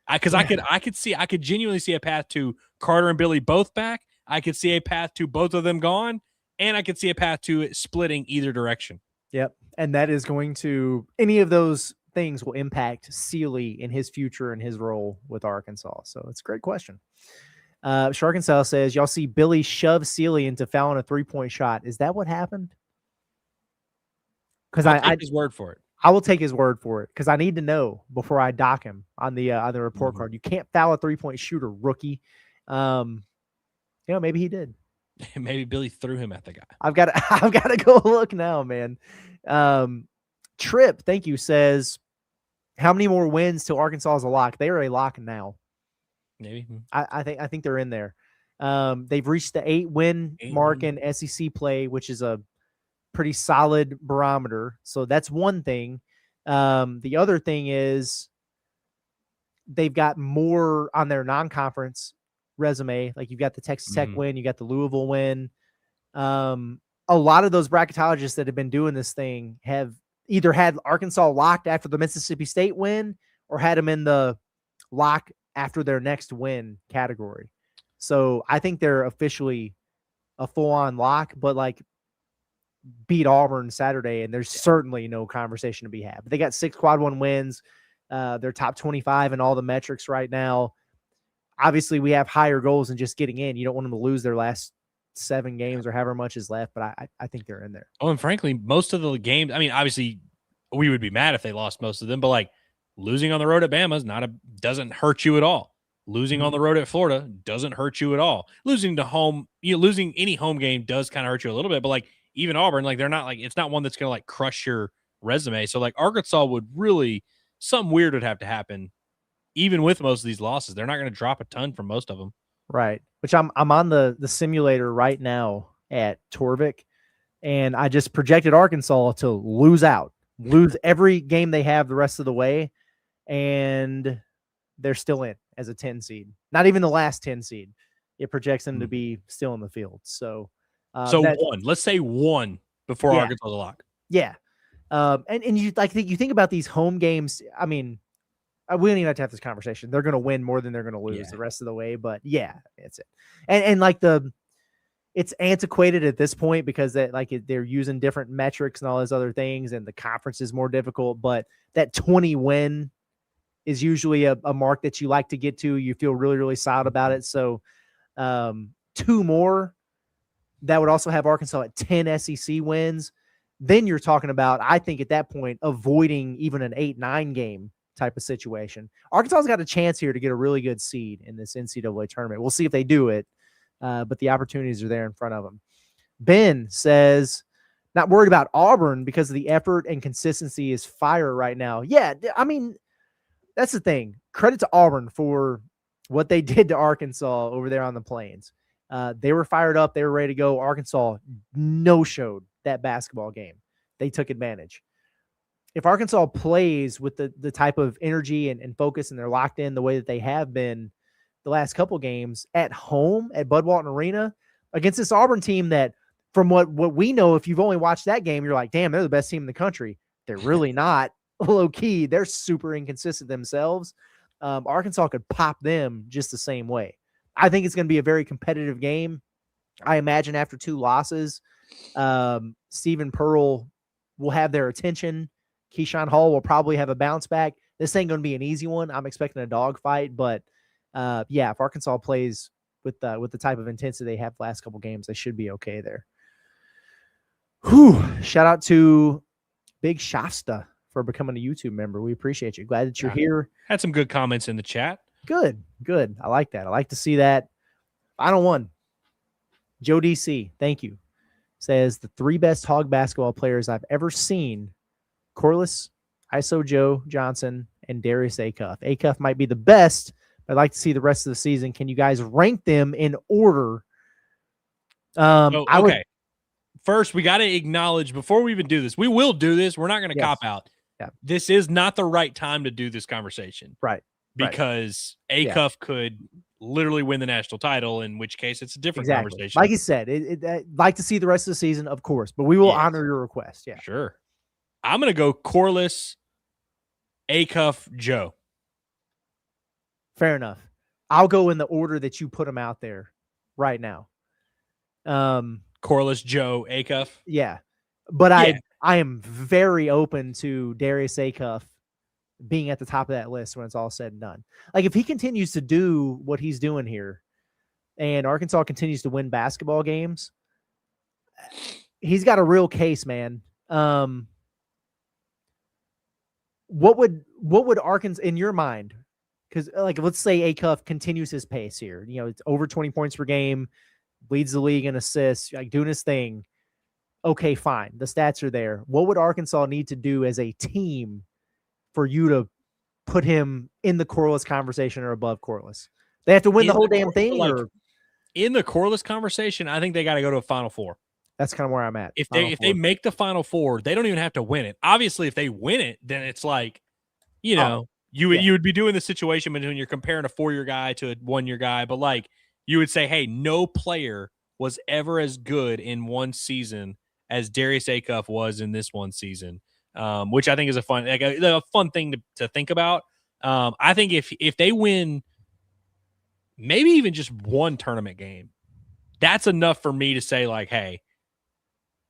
S4: I could genuinely see a path to Carter and Billy both back. I could see a path to both of them gone, and I could see a path to it splitting either direction.
S3: Yep. And that is going to, any of those things will impact Sealy in his future and his role with Arkansas. So it's a great question. Arkansas says, y'all see Billy shove Sealy into fouling a 3-point shot. Is that what happened? Because
S4: I take his word for it.
S3: I will take his word for it because I need to know before I dock him on the report card. You can't foul a 3-point shooter, rookie. Maybe he did.
S4: Maybe Billy threw him at the guy.
S3: I've got to go look now, man. Trip, thank you, says, how many more wins till Arkansas is a lock? They are a lock now.
S4: Maybe.
S3: I think they're in there. They've reached the 8-win mark in SEC play, which is a pretty solid barometer. So that's one thing. The other thing is they've got more on their non-conference resume. Like you've got the Texas Tech win, you got the Louisville win. A lot of those bracketologists that have been doing this thing have either had Arkansas locked after the Mississippi State win or had them in the lock after their next win category. So I think they're officially a full-on lock, but like beat Auburn Saturday, and there's certainly no conversation to be had. But they got 6 quad one wins. They're top 25 in all the metrics right now. Obviously, we have higher goals than just getting in. You don't want them to lose their last 7 games or however much is left, but I think they're in there.
S4: Oh, and frankly, most of the games, I mean, obviously, we would be mad if they lost most of them, but like losing on the road at Bama doesn't hurt you at all. Losing on the road at Florida doesn't hurt you at all. Losing any home game does kind of hurt you a little bit, but like even Auburn, like they're not like, it's not one that's going to like crush your resume. So like Arkansas would really, something weird would have to happen. Even with most of these losses, they're not going to drop a ton from most of them.
S3: Right. Which I'm on the simulator right now at Torvik, and I just projected Arkansas to lose every game they have the rest of the way, and they're still in as a 10 seed. Not even the last 10 seed. It projects them to be still in the field. So
S4: one. Let's say one before Arkansas is a lock.
S3: Yeah. And you think about these home games. I mean, we don't even have to have this conversation. They're going to win more than they're going to lose the rest of the way. But yeah, it's it. And like it's antiquated at this point because they're using different metrics and all those other things, and the conference is more difficult. But that 20 win is usually a mark that you like to get to. You feel really, really solid about it. So 2 more, that would also have Arkansas at 10 SEC wins. Then you're talking about, I think at that point, avoiding even an 8-9 game type of situation. Arkansas's got a chance here to get a really good seed in this NCAA tournament. We'll see if they do it, but the opportunities are there in front of them. Ben says, not worried about Auburn because of the effort and consistency is fire right now. Yeah, I mean, that's the thing. Credit to Auburn for what they did to Arkansas over there on the Plains. They were fired up. They were ready to go. Arkansas no-showed that basketball game. They took advantage. If Arkansas plays with the type of energy and focus, and they're locked in the way that they have been the last couple games at home at Bud Walton Arena against this Auburn team that, from what we know, if you've only watched that game, you're like, damn, they're the best team in the country. They're really not. Low key, they're super inconsistent themselves. Arkansas could pop them just the same way. I think it's going to be a very competitive game. I imagine after 2 losses, Stephen Pearl will have their attention. Keyshawn Hall will probably have a bounce back. This ain't going to be an easy one. I'm expecting a dogfight, but if Arkansas plays with the type of intensity they have the last couple games, they should be okay there. Whew. Shout out to Big Shasta for becoming a YouTube member. We appreciate you. Glad that you're here.
S4: Had some good comments in the chat.
S3: Good. I like that. I like to see that. Final one. Joe DC, thank you. Says the 3 best Hog basketball players I've ever seen: Corliss, ISO Joe Johnson, and Darius Acuff. Acuff might be the best, but I'd like to see the rest of the season. Can you guys rank them in order?
S4: Okay. First, we got to acknowledge, before we even do this, we will do this. We're not going to cop out.
S3: Yeah.
S4: This is not the right time to do this conversation.
S3: Right.
S4: Because Acuff could literally win the national title, in which case it's a different conversation.
S3: Like you said, I'd like to see the rest of the season, of course, but we will honor your request. Yeah.
S4: Sure. I'm going to go Corliss, Acuff, Joe.
S3: Fair enough. I'll go in the order that you put them out there right now.
S4: Corliss, Joe, Acuff.
S3: Yeah. But I am very open to Darius Acuff being at the top of that list when it's all said and done. Like, if he continues to do what he's doing here and Arkansas continues to win basketball games, he's got a real case, man. What would Arkansas, in your mind, because like, let's say Acuff continues his pace here, it's over 20 points per game, leads the league in assists, like doing his thing. Okay, fine. The stats are there. What would Arkansas need to do as a team for you to put him in the Corliss conversation or above Corliss? They have to win the whole damn thing? Or
S4: in the Corliss conversation, I think they got to go to a Final Four.
S3: That's kind of where I'm at.
S4: If they make the Final Four, they don't even have to win it. Obviously, if they win it, then it's like, you would be doing the situation between you're comparing a 4-year guy to a 1-year guy, but like you would say, hey, no player was ever as good in one season as Darius Acuff was in this one season, which I think is a fun thing to think about. I think if they win maybe even just one tournament game. That's enough for me to say, like, hey,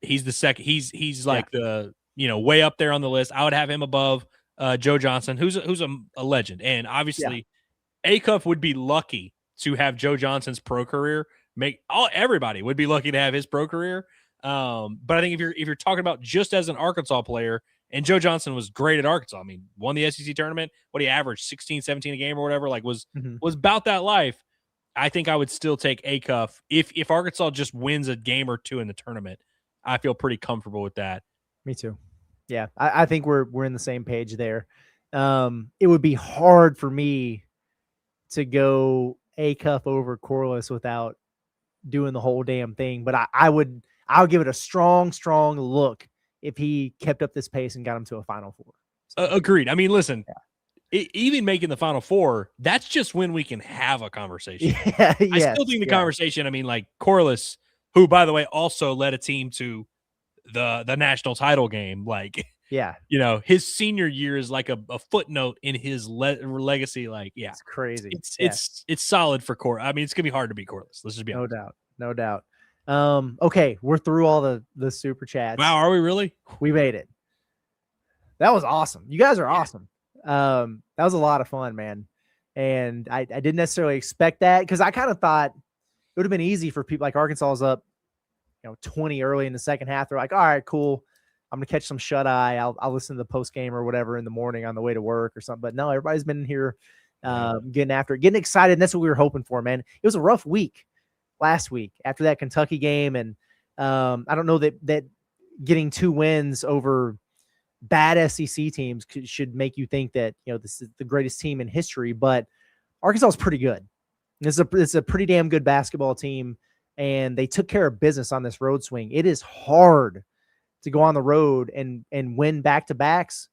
S4: he's the second. He's like the, way up there on the list. I would have him above Joe Johnson, who's a legend. And obviously Acuff would be lucky to have Joe Johnson's pro career. Everybody would be lucky to have his pro career. But I think if you're talking about just as an Arkansas player, and Joe Johnson was great at Arkansas. I mean, won the SEC tournament. What do you average? 16, 17 a game or whatever, like was about that life. I think I would still take Acuff. If Arkansas just wins a game or two in the tournament, I feel pretty comfortable with that.
S3: Me too. Yeah. I think we're in the same page there. It would be hard for me to go Acuff over Corliss without doing the whole damn thing. But I'll give it a strong look if he kept up this pace and got him to a Final Four. So,
S4: agreed. I mean, listen, even making the Final Four, that's just when we can have a conversation. I still think the conversation, I mean, like Corliss, who, by the way, also led a team to the national title game. Like, his senior year is like a footnote in his legacy. Like,
S3: it's crazy.
S4: It's solid for Corliss. I mean, it's gonna be hard to beat Corliss. Let's just be honest.
S3: No doubt. Okay, we're through all the super chats.
S4: Wow, are we really?
S3: We made it. That was awesome. You guys are awesome. That was a lot of fun, man. And I didn't necessarily expect that, because I kind of thought it would have been easy for people. Like Arkansas is up, 20 early in the second half. They're like, all right, cool. I'm gonna catch some shut eye. I'll listen to the post game or whatever in the morning on the way to work or something. But no, everybody's been here getting after it, getting excited. And that's what we were hoping for, man. It was a rough week last week after that Kentucky game. And I don't know that getting 2 wins over bad SEC teams should make you think that, this is the greatest team in history, but Arkansas is pretty good. It's a pretty damn good basketball team, and they took care of business on this road swing. It is hard to go on the road and win back-to-backs.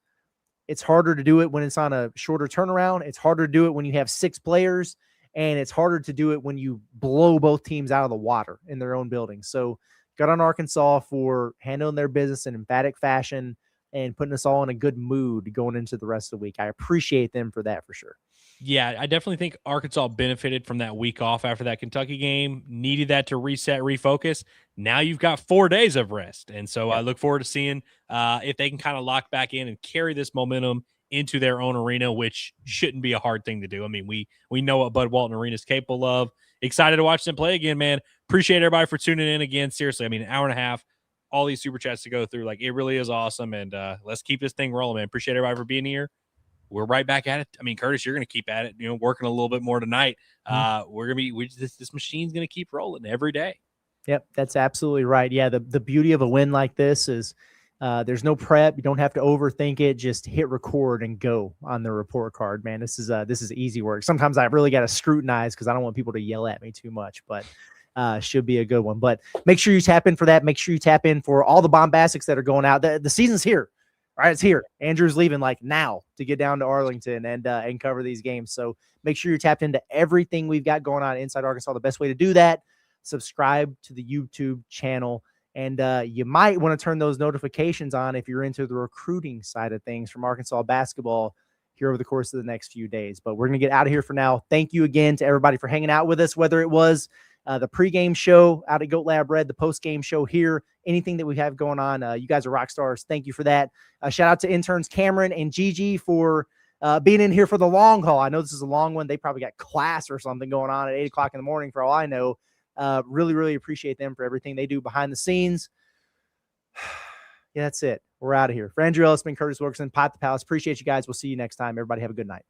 S3: It's harder to do it when it's on a shorter turnaround. It's harder to do it when you have 6 players, and it's harder to do it when you blow both teams out of the water in their own building. So got on Arkansas for handling their business in emphatic fashion and putting us all in a good mood going into the rest of the week. I appreciate them for that for sure.
S4: Yeah, I definitely think Arkansas benefited from that week off after that Kentucky game, needed that to reset, refocus. Now you've got 4 days of rest. And so I look forward to seeing if they can kind of lock back in and carry this momentum into their own arena, which shouldn't be a hard thing to do. I mean, we know what Bud Walton Arena is capable of. Excited to watch them play again, man. Appreciate everybody for tuning in again. Seriously, I mean, an hour and a half, all these super chats to go through. Like, it really is awesome. And let's keep this thing rolling, man. Appreciate everybody for being here. We're right back at it. I mean, Curtis, you're going to keep at it, working a little bit more tonight. We're going to be, this machine's going to keep rolling every day.
S3: Yep. That's absolutely right. Yeah. The beauty of a win like this is there's no prep. You don't have to overthink it. Just hit record and go on the report card, man. This is easy work. Sometimes I really got to scrutinize because I don't want people to yell at me too much, but should be a good one. But make sure you tap in for that. Make sure you tap in for all the bombastics that are going out. The season's here. All right, it's here. Andrew's leaving like now to get down to Arlington and cover these games. So make sure you're tapped into everything we've got going on inside Arkansas. The best way to do that, subscribe to the YouTube channel. And you might want to turn those notifications on if you're into the recruiting side of things from Arkansas basketball here over the course of the next few days. But we're going to get out of here for now. Thank you again to everybody for hanging out with us, whether it was the pregame show out at Goat Lab Red, the postgame show here, anything that we have going on. You guys are rock stars. Thank you for that. Shout out to interns Cameron and Gigi for being in here for the long haul. I know this is a long one. They probably got class or something going on at 8 o'clock in the morning for all I know. Really, really appreciate them for everything they do behind the scenes. Yeah, that's it. We're out of here. For Andrew Ellis, Curtis Wilkerson, Pot the Palace. Appreciate you guys. We'll see you next time. Everybody have a good night.